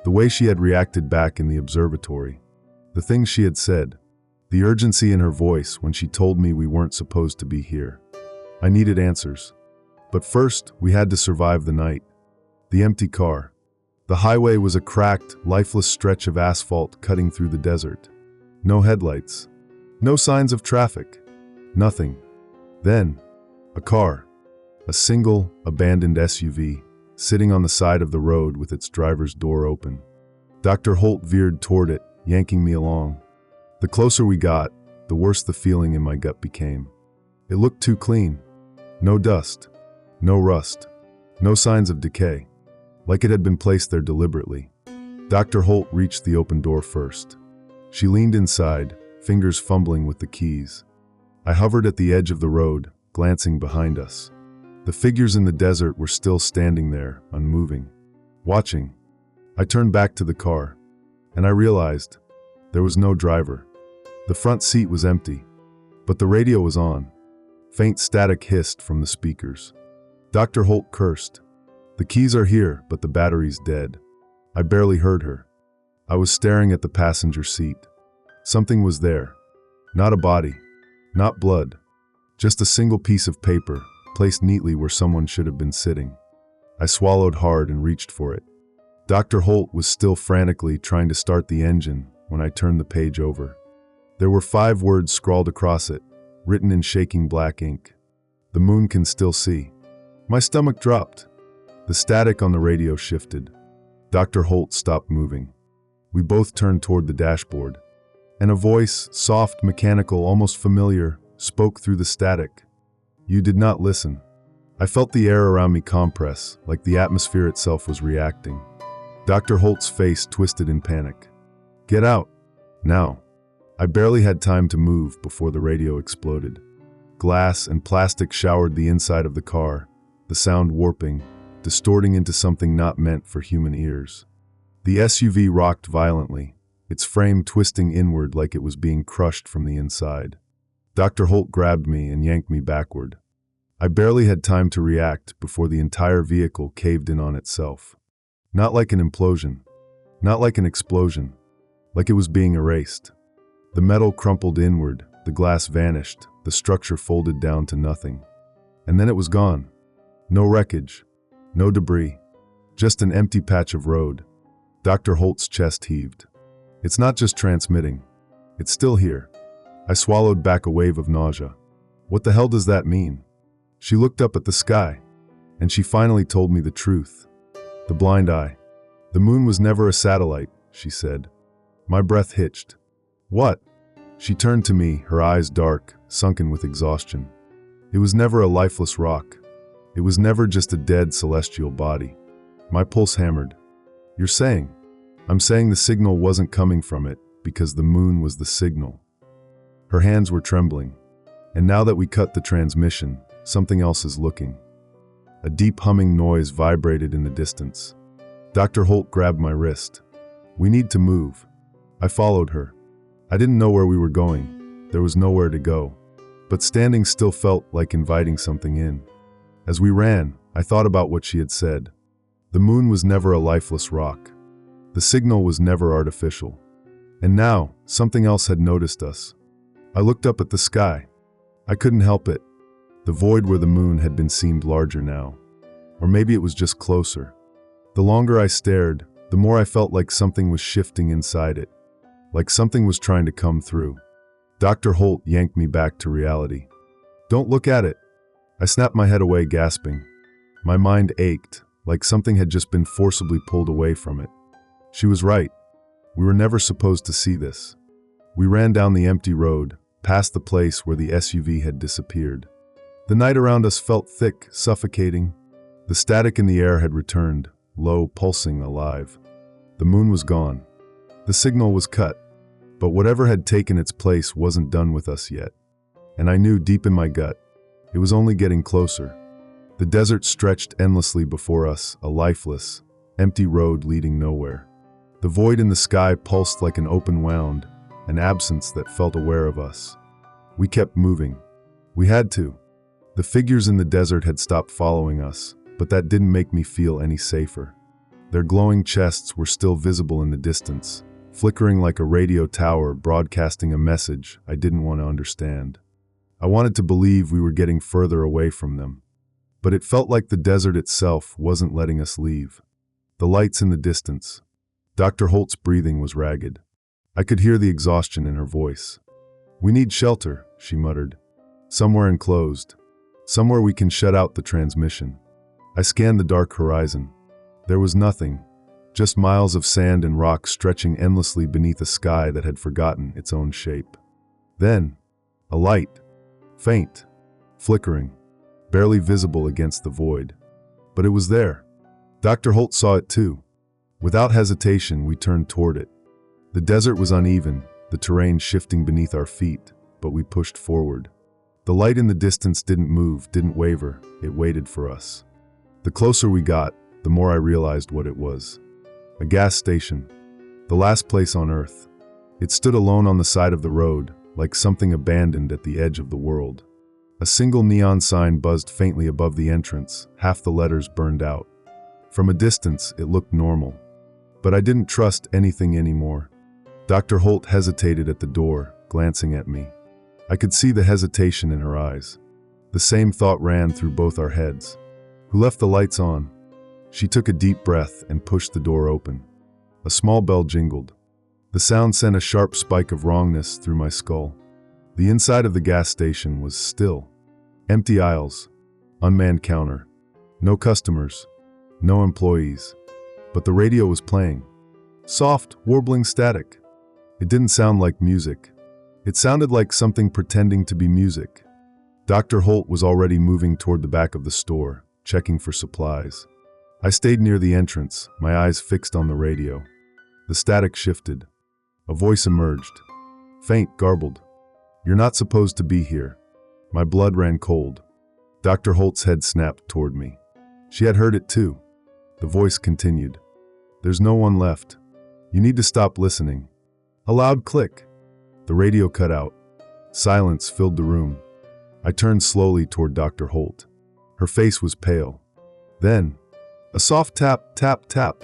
The way she had reacted back in the observatory, the things she had said, The urgency in her voice when she told me we weren't supposed to be here. I needed answers. But first, we had to survive the night. The empty car. The highway was a cracked, lifeless stretch of asphalt cutting through the desert. No headlights. No signs of traffic. Nothing. Then, a car. A single, abandoned SUV, sitting on the side of the road with its driver's door open. Dr. Holt veered toward it, yanking me along. The closer we got, the worse the feeling in my gut became. It looked too clean. No dust. No rust. No signs of decay. Like it had been placed there deliberately. Dr. Holt reached the open door first. She leaned inside, fingers fumbling with the keys. I hovered at the edge of the road, glancing behind us. The figures in the desert were still standing there, unmoving. Watching. I turned back to the car, and I realized there was no driver. The front seat was empty, but the radio was on. Faint static hissed from the speakers. Dr. Holt cursed. The keys are here, but the battery's dead. I barely heard her. I was staring at the passenger seat. Something was there. Not a body. Not blood. Just a single piece of paper, placed neatly where someone should have been sitting. I swallowed hard and reached for it. Dr. Holt was still frantically trying to start the engine when I turned the page over. There were 5 words scrawled across it, written in shaking black ink. The moon can still see. My stomach dropped. The static on the radio shifted. Dr. Holt stopped moving. We both turned toward the dashboard, and a voice, soft, mechanical, almost familiar, spoke through the static. You did not listen. I felt the air around me compress, like the atmosphere itself was reacting. Dr. Holt's face twisted in panic. Get out. Now. I barely had time to move before the radio exploded. Glass and plastic showered the inside of the car, the sound warping, distorting into something not meant for human ears. The SUV rocked violently, its frame twisting inward like it was being crushed from the inside. Dr. Holt grabbed me and yanked me backward. I barely had time to react before the entire vehicle caved in on itself. Not like an implosion, not like an explosion, like it was being erased. The metal crumpled inward, the glass vanished, the structure folded down to nothing. And then it was gone. No wreckage, no debris, just an empty patch of road. Dr. Holt's chest heaved. It's not just transmitting. It's still here. I swallowed back a wave of nausea. What the hell does that mean? She looked up at the sky, and she finally told me the truth. The blind eye. The moon was never a satellite, she said. My breath hitched. What? She turned to me, her eyes dark, sunken with exhaustion. It was never a lifeless rock. It was never just a dead celestial body. My pulse hammered. You're saying? I'm saying the signal wasn't coming from it because the moon was the signal. Her hands were trembling. And now that we cut the transmission, something else is looking. A deep humming noise vibrated in the distance. Dr. Holt grabbed my wrist. We need to move. I followed her. I didn't know where we were going. There was nowhere to go. But standing still felt like inviting something in. As we ran, I thought about what she had said. The moon was never a lifeless rock. The signal was never artificial. And now, something else had noticed us. I looked up at the sky. I couldn't help it. The void where the moon had been seemed larger now. Or maybe it was just closer. The longer I stared, the more I felt like something was shifting inside it. Like something was trying to come through. Dr. Holt yanked me back to reality. Don't look at it. I snapped my head away, gasping. My mind ached, like something had just been forcibly pulled away from it. She was right. We were never supposed to see this. We ran down the empty road, past the place where the SUV had disappeared. The night around us felt thick, suffocating. The static in the air had returned, low, pulsing, alive. The moon was gone. The signal was cut. But whatever had taken its place wasn't done with us yet. And I knew deep in my gut, it was only getting closer. The desert stretched endlessly before us, a lifeless, empty road leading nowhere. The void in the sky pulsed like an open wound, an absence that felt aware of us. We kept moving. We had to. The figures in the desert had stopped following us, but that didn't make me feel any safer. Their glowing chests were still visible in the distance, flickering like a radio tower broadcasting a message I didn't want to understand. I wanted to believe we were getting further away from them, but it felt like the desert itself wasn't letting us leave. The lights in the distance. Dr. Holt's breathing was ragged. I could hear the exhaustion in her voice. "We need shelter," she muttered. "Somewhere enclosed. Somewhere we can shut out the transmission." I scanned the dark horizon. There was nothing, just miles of sand and rock stretching endlessly beneath a sky that had forgotten its own shape. Then, a light. Faint, flickering, barely visible against the void. But it was there. Dr. Holt saw it too. Without hesitation, we turned toward it. The desert was uneven, the terrain shifting beneath our feet, but we pushed forward. The light in the distance didn't move, didn't waver, it waited for us. The closer we got, the more I realized what it was. A gas station. The last place on Earth. It stood alone on the side of the road, like something abandoned at the edge of the world. A single neon sign buzzed faintly above the entrance, half the letters burned out. From a distance, it looked normal. But I didn't trust anything anymore. Dr. Holt hesitated at the door, glancing at me. I could see the hesitation in her eyes. The same thought ran through both our heads. Who left the lights on? She took a deep breath and pushed the door open. A small bell jingled. The sound sent a sharp spike of wrongness through my skull. The inside of the gas station was still. Empty aisles. Unmanned counter. No customers. No employees. But the radio was playing. Soft, warbling static. It didn't sound like music. It sounded like something pretending to be music. Dr. Holt was already moving toward the back of the store, checking for supplies. I stayed near the entrance, my eyes fixed on the radio. The static shifted. A voice emerged. Faint, garbled. "You're not supposed to be here." My blood ran cold. Dr. Holt's head snapped toward me. She had heard it too. The voice continued. "There's no one left. You need to stop listening." A loud click. The radio cut out. Silence filled the room. I turned slowly toward Dr. Holt. Her face was pale. Then, a soft tap, tap, tap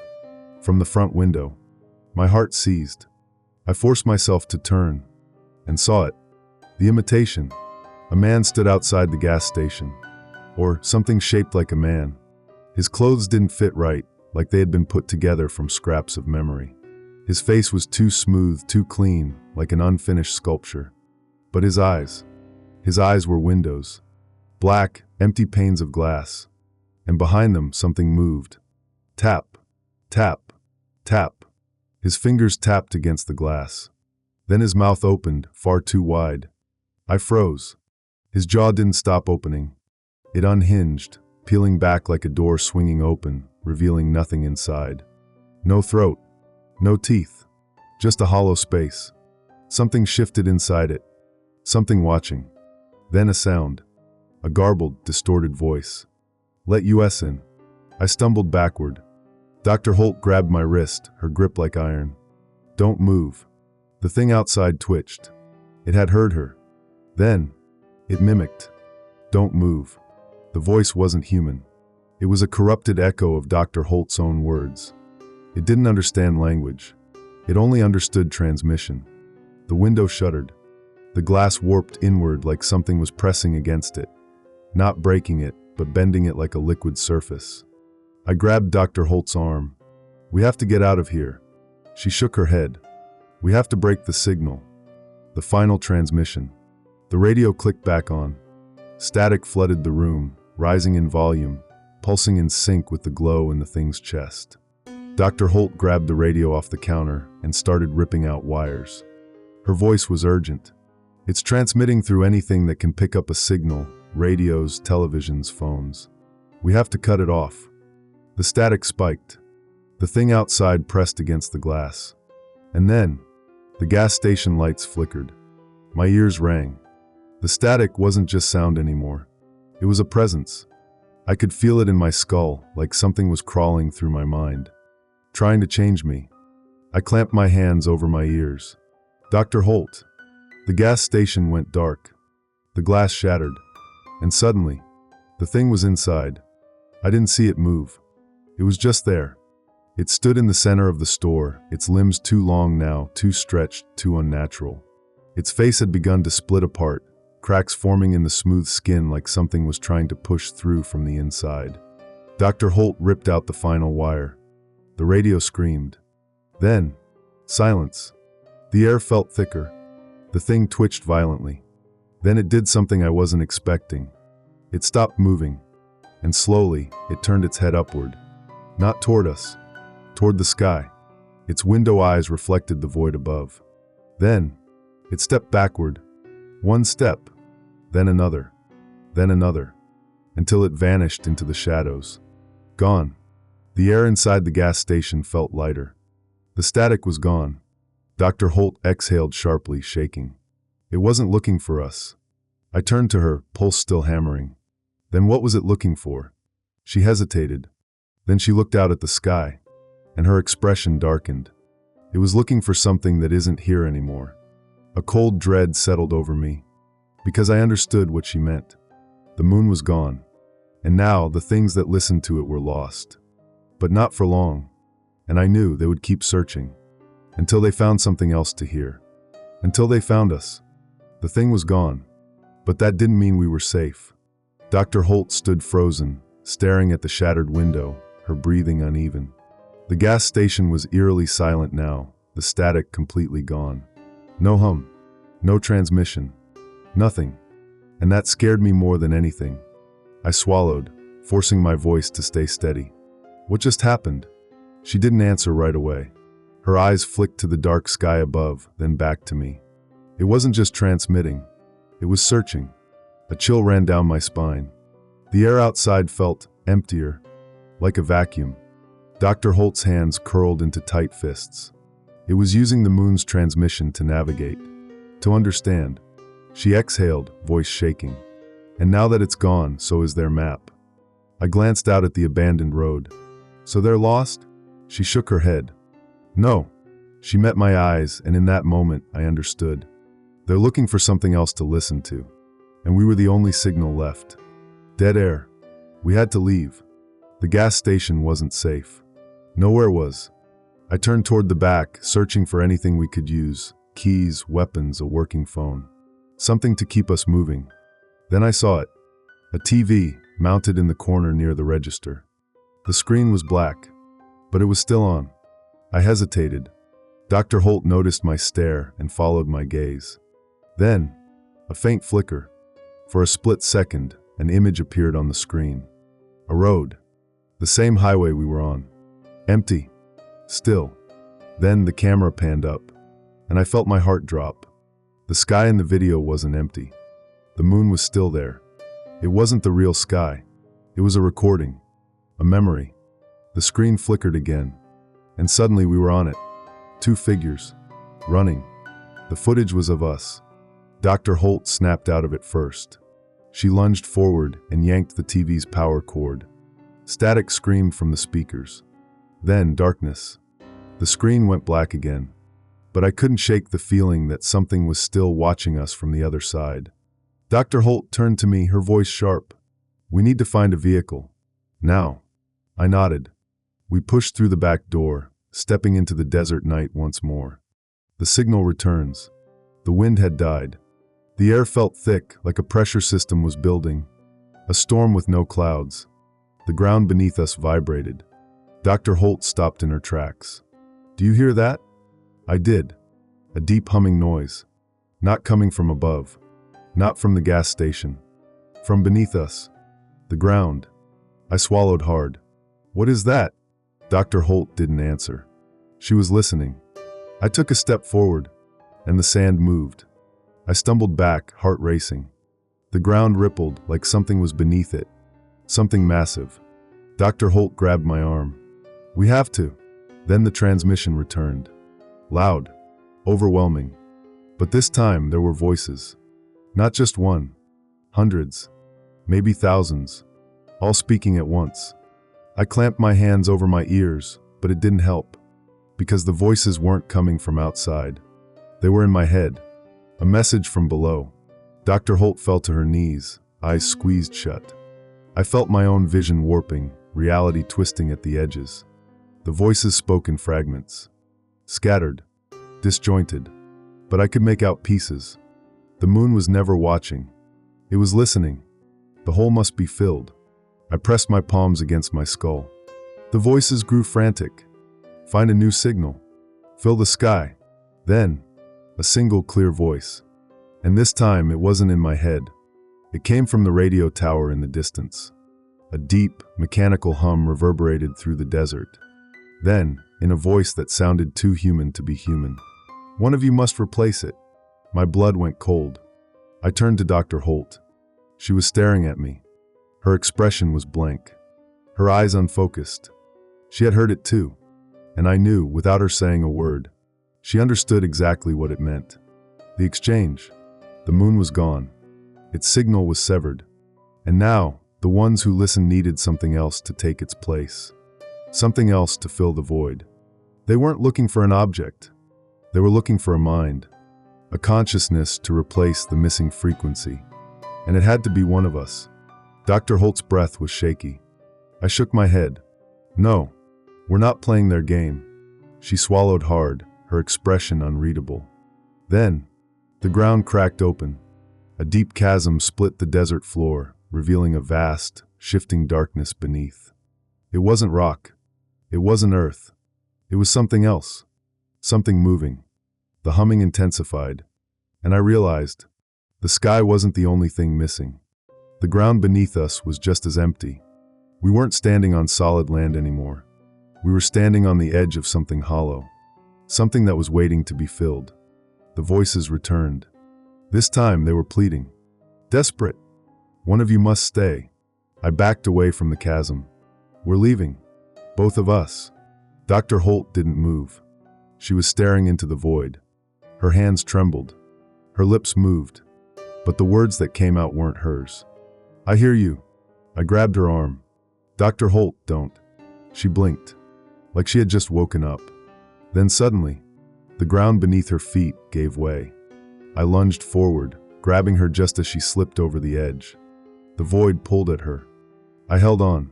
from the front window. My heart seized. I forced myself to turn and saw it. The imitation. A man stood outside the gas station. Or something shaped like a man. His clothes didn't fit right, like they had been put together from scraps of memory. His face was too smooth, too clean, like an unfinished sculpture. But his eyes were windows. Black, empty panes of glass. And behind them, something moved. Tap, tap, tap. His fingers tapped against the glass. Then his mouth opened, far too wide. I froze. His jaw didn't stop opening. It unhinged, peeling back like a door swinging open, revealing nothing inside. No throat. No teeth. Just a hollow space. Something shifted inside it. Something watching. Then a sound. A garbled, distorted voice. "Let us in." I stumbled backward. Dr. Holt grabbed my wrist, her grip like iron. "Don't move." The thing outside twitched. It had heard her. Then, it mimicked. "Don't move." The voice wasn't human. It was a corrupted echo of Dr. Holt's own words. It didn't understand language. It only understood transmission. The window shuddered. The glass warped inward like something was pressing against it. Not breaking it, but bending it like a liquid surface. I grabbed Dr. Holt's arm. "We have to get out of here." She shook her head. "We have to break the signal." The final transmission. The radio clicked back on. Static flooded the room, rising in volume, pulsing in sync with the glow in the thing's chest. Dr. Holt grabbed the radio off the counter and started ripping out wires. Her voice was urgent. "It's transmitting through anything that can pick up a signal, radios, televisions, phones. We have to cut it off." The static spiked. The thing outside pressed against the glass. And then, the gas station lights flickered. My ears rang. The static wasn't just sound anymore. It was a presence. I could feel it in my skull, like something was crawling through my mind, trying to change me. I clamped my hands over my ears. "Dr. Holt." The gas station went dark. The glass shattered. And suddenly, the thing was inside. I didn't see it move. It was just there. It stood in the center of the store, its limbs too long now, too stretched, too unnatural. Its face had begun to split apart, cracks forming in the smooth skin like something was trying to push through from the inside. Dr. Holt ripped out the final wire. The radio screamed. Then, silence. The air felt thicker. The thing twitched violently. Then it did something I wasn't expecting. It stopped moving, and slowly, it turned its head upward. Not toward us, toward the sky. Its window eyes reflected the void above. Then, it stepped backward. One step, then another, until it vanished into the shadows. Gone. The air inside the gas station felt lighter. The static was gone. Dr. Holt exhaled sharply, shaking. It wasn't looking for us. I turned to her, pulse still hammering. Then what was it looking for? She hesitated. Then she looked out at the sky, and her expression darkened. It was looking for something that isn't here anymore. A cold dread settled over me, because I understood what she meant. The moon was gone, and now the things that listened to it were lost. But not for long, and I knew they would keep searching, until they found something else to hear. Until they found us. The thing was gone, but that didn't mean we were safe. Dr. Holt stood frozen, staring at the shattered window, her breathing uneven. The gas station was eerily silent now, the static completely gone. No hum, no transmission, nothing. And that scared me more than anything. I swallowed, forcing my voice to stay steady. What just happened? She didn't answer right away. Her eyes flicked to the dark sky above, then back to me. It wasn't just transmitting, it was searching. A chill ran down my spine. The air outside felt emptier, like a vacuum. Dr. Holt's hands curled into tight fists. It was using the moon's transmission to navigate, to understand. She exhaled, voice shaking. And now that it's gone, so is their map. I glanced out at the abandoned road. So they're lost? She shook her head. No. She met my eyes, and in that moment, I understood. They're looking for something else to listen to. And we were the only signal left. Dead air. We had to leave. The gas station wasn't safe. Nowhere was. I turned toward the back, searching for anything we could use. Keys, weapons, a working phone. Something to keep us moving. Then I saw it. A TV, mounted in the corner near the register. The screen was black, but it was still on. I hesitated. Dr. Holt noticed my stare and followed my gaze. Then, a faint flicker. For a split second, an image appeared on the screen. A road. The same highway we were on. Empty. Still. Then the camera panned up, and I felt my heart drop. The sky in the video wasn't empty. The moon was still there. It wasn't the real sky. It was a recording. A memory. The screen flickered again, and suddenly we were on it. Two figures. Running. The footage was of us. Dr. Holt snapped out of it first. She lunged forward and yanked the TV's power cord. Static screamed from the speakers. Then darkness. The screen went black again. But I couldn't shake the feeling that something was still watching us from the other side. Dr. Holt turned to me, her voice sharp. We need to find a vehicle. Now. I nodded. We pushed through the back door, stepping into the desert night once more. The signal returns. The wind had died. The air felt thick, like a pressure system was building. A storm with no clouds. The ground beneath us vibrated. Dr. Holt stopped in her tracks. Do you hear that? I did. A deep humming noise. Not coming from above. Not from the gas station. From beneath us. The ground. I swallowed hard. What is that? Dr. Holt didn't answer. She was listening. I took a step forward, and the sand moved. I stumbled back, heart racing. The ground rippled like something was beneath it. Something massive. Dr. Holt grabbed my arm. We have to. Then the transmission returned. Loud. Overwhelming. But this time there were voices. Not just one. Hundreds. Maybe thousands. All speaking at once. I clamped my hands over my ears, but it didn't help. Because the voices weren't coming from outside. They were in my head. A message from below. Dr. Holt fell to her knees, eyes squeezed shut. I felt my own vision warping, reality twisting at the edges. The voices spoke in fragments, scattered, disjointed, but I could make out pieces. The moon was never watching. It was listening. The hole must be filled. I pressed my palms against my skull. The voices grew frantic. Find a new signal. Fill the sky. Then, a single clear voice. And this time it wasn't in my head. It came from the radio tower in the distance. A deep, mechanical hum reverberated through the desert. Then, in a voice that sounded too human to be human, "One of you must replace it." My blood went cold. I turned to Dr. Holt. She was staring at me. Her expression was blank. Her eyes unfocused. She had heard it too. And I knew, without her saying a word, she understood exactly what it meant. The exchange. The moon was gone. Its signal was severed. And now, the ones who listened needed something else to take its place. Something else to fill the void. They weren't looking for an object. They were looking for a mind. A consciousness to replace the missing frequency. And it had to be one of us. Dr. Holt's breath was shaky. I shook my head. "No, we're not playing their game." She swallowed hard, her expression unreadable. Then, the ground cracked open. A deep chasm split the desert floor, revealing a vast, shifting darkness beneath. It wasn't rock. It wasn't earth. It was something else. Something moving. The humming intensified. And I realized, the sky wasn't the only thing missing. The ground beneath us was just as empty. We weren't standing on solid land anymore. We were standing on the edge of something hollow. Something that was waiting to be filled. The voices returned. This time they were pleading. Desperate. "One of you must stay." I backed away from the chasm. "We're leaving. Both of us." Dr. Holt didn't move. She was staring into the void. Her hands trembled. Her lips moved. But the words that came out weren't hers. "I hear you." I grabbed her arm. "Dr. Holt, don't." She blinked, like she had just woken up. Then suddenly, the ground beneath her feet gave way. I lunged forward, grabbing her just as she slipped over the edge. The void pulled at her. I held on,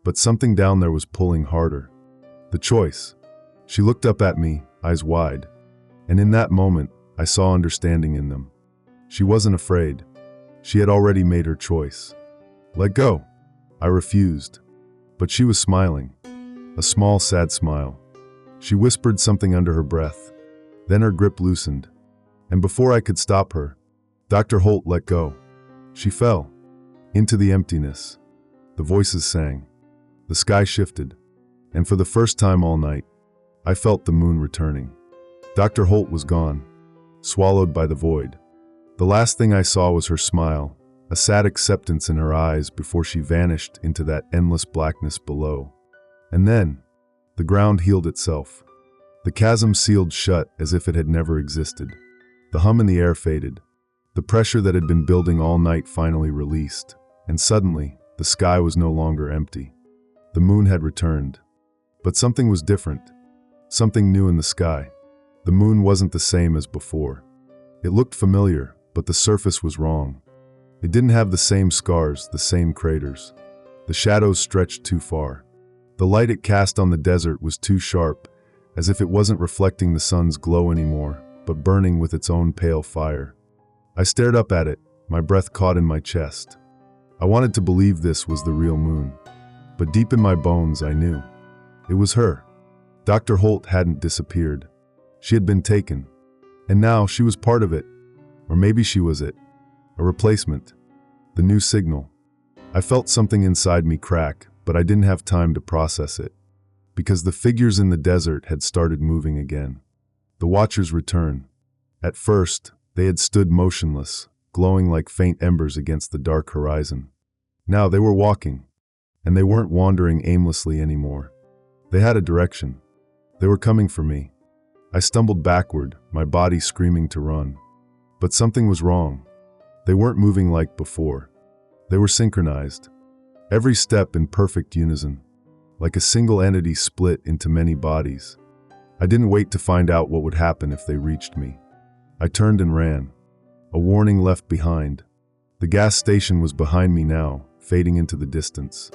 but something down there was pulling harder. The choice. She looked up at me, eyes wide, and in that moment, I saw understanding in them. She wasn't afraid. She had already made her choice. "Let go." I refused, but she was smiling. A small, sad smile. She whispered something under her breath. Then her grip loosened, and before I could stop her, Dr. Holt let go. She fell into the emptiness. The voices sang. The sky shifted, and for the first time all night, I felt the moon returning. Dr. Holt was gone, swallowed by the void. The last thing I saw was her smile, a sad acceptance in her eyes before she vanished into that endless blackness below. And then, the ground healed itself. The chasm sealed shut as if it had never existed. The hum in the air faded. The pressure that had been building all night finally released, and suddenly, the sky was no longer empty. The moon had returned. But something was different. Something new in the sky. The moon wasn't the same as before. It looked familiar, but the surface was wrong. It didn't have the same scars, the same craters. The shadows stretched too far. The light it cast on the desert was too sharp, as if it wasn't reflecting the sun's glow anymore, but burning with its own pale fire. I stared up at it, my breath caught in my chest. I wanted to believe this was the real moon. But deep in my bones, I knew. It was her. Dr. Holt hadn't disappeared. She had been taken. And now she was part of it. Or maybe she was it. A replacement. The new signal. I felt something inside me crack, but I didn't have time to process it. Because the figures in the desert had started moving again. The watchers returned. At first, they had stood motionless, glowing like faint embers against the dark horizon. Now they were walking. And they weren't wandering aimlessly anymore. They had a direction. They were coming for me. I stumbled backward, my body screaming to run. But something was wrong. They weren't moving like before. They were synchronized. Every step in perfect unison. Like a single entity split into many bodies. I didn't wait to find out what would happen if they reached me. I turned and ran. A warning left behind. The gas station was behind me now, fading into the distance.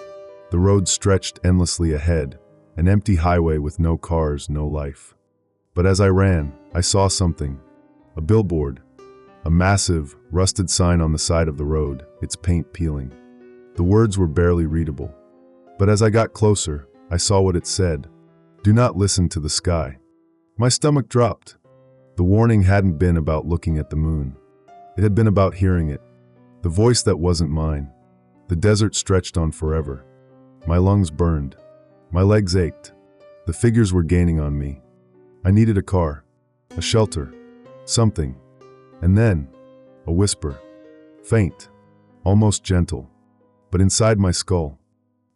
The road stretched endlessly ahead, an empty highway with no cars, no life. But as I ran, I saw something. A billboard. A massive, rusted sign on the side of the road, its paint peeling. The words were barely readable. But as I got closer, I saw what it said. Do not listen to the sky. My stomach dropped. The warning hadn't been about looking at the moon. It had been about hearing it. The voice that wasn't mine. The desert stretched on forever. My lungs burned. My legs ached. The figures were gaining on me. I needed a car, a shelter, something. And then, a whisper. Faint, almost gentle, but inside my skull.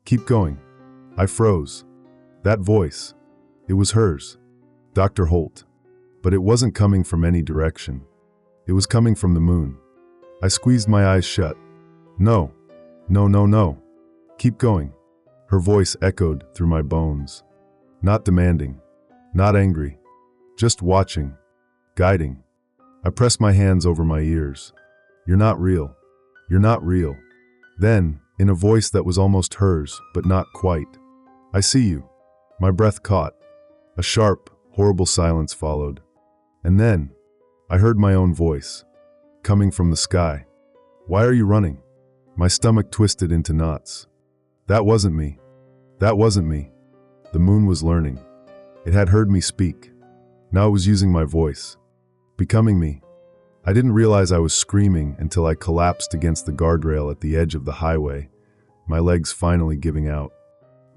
Keep going. I froze. That voice. It was hers. Dr. Holt. But it wasn't coming from any direction. It was coming from the moon. I squeezed my eyes shut. No. No, no, no. Keep going. Her voice echoed through my bones. Not demanding. Not angry. Just watching. Guiding. I pressed my hands over my ears. You're not real. You're not real. Then, in a voice that was almost hers, but not quite. I see you. My breath caught. A sharp, horrible silence followed. And then, I heard my own voice. Coming from the sky. Why are you running? My stomach twisted into knots. That wasn't me. That wasn't me. The moon was learning. It had heard me speak. Now it was using my voice. Becoming me. I didn't realize I was screaming until I collapsed against the guardrail at the edge of the highway, my legs finally giving out.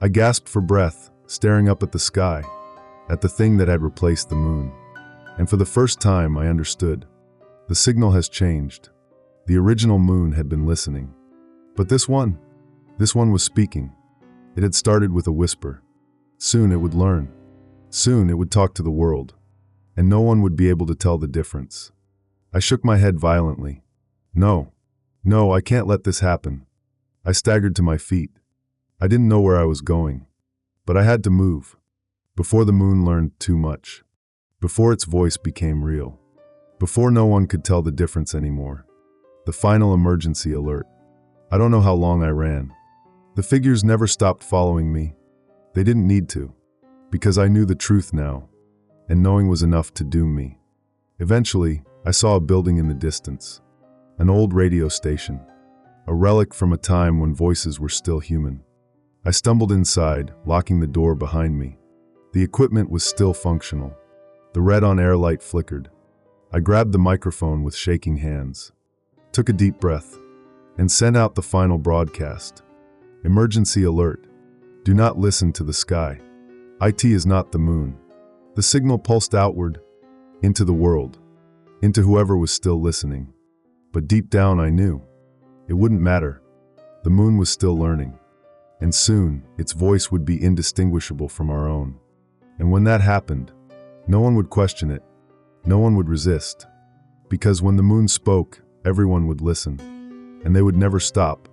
I gasped for breath, staring up at the sky, at the thing that had replaced the moon. And for the first time, I understood. The signal has changed. The original moon had been listening. But this one was speaking. It had started with a whisper. Soon it would learn. Soon it would talk to the world. And no one would be able to tell the difference. I shook my head violently. No, I can't let this happen. I staggered to my feet. I didn't know where I was going. But I had to move. Before the moon learned too much. Before its voice became real. Before no one could tell the difference anymore. The final emergency alert. I don't know how long I ran. The figures never stopped following me. They didn't need to. Because I knew the truth now. And knowing was enough to doom me. Eventually, I saw a building in the distance. An old radio station. A relic from a time when voices were still human. I stumbled inside, locking the door behind me. The equipment was still functional. The red-on-air light flickered. I grabbed the microphone with shaking hands. Took a deep breath. And sent out the final broadcast. Emergency alert. Do not listen to the sky. IT is not the moon. The signal pulsed outward, into the world, into whoever was still listening. But deep down I knew. It wouldn't matter. The moon was still learning. And soon, its voice would be indistinguishable from our own. And when that happened, no one would question it. No one would resist. Because when the moon spoke, everyone would listen. And they would never stop.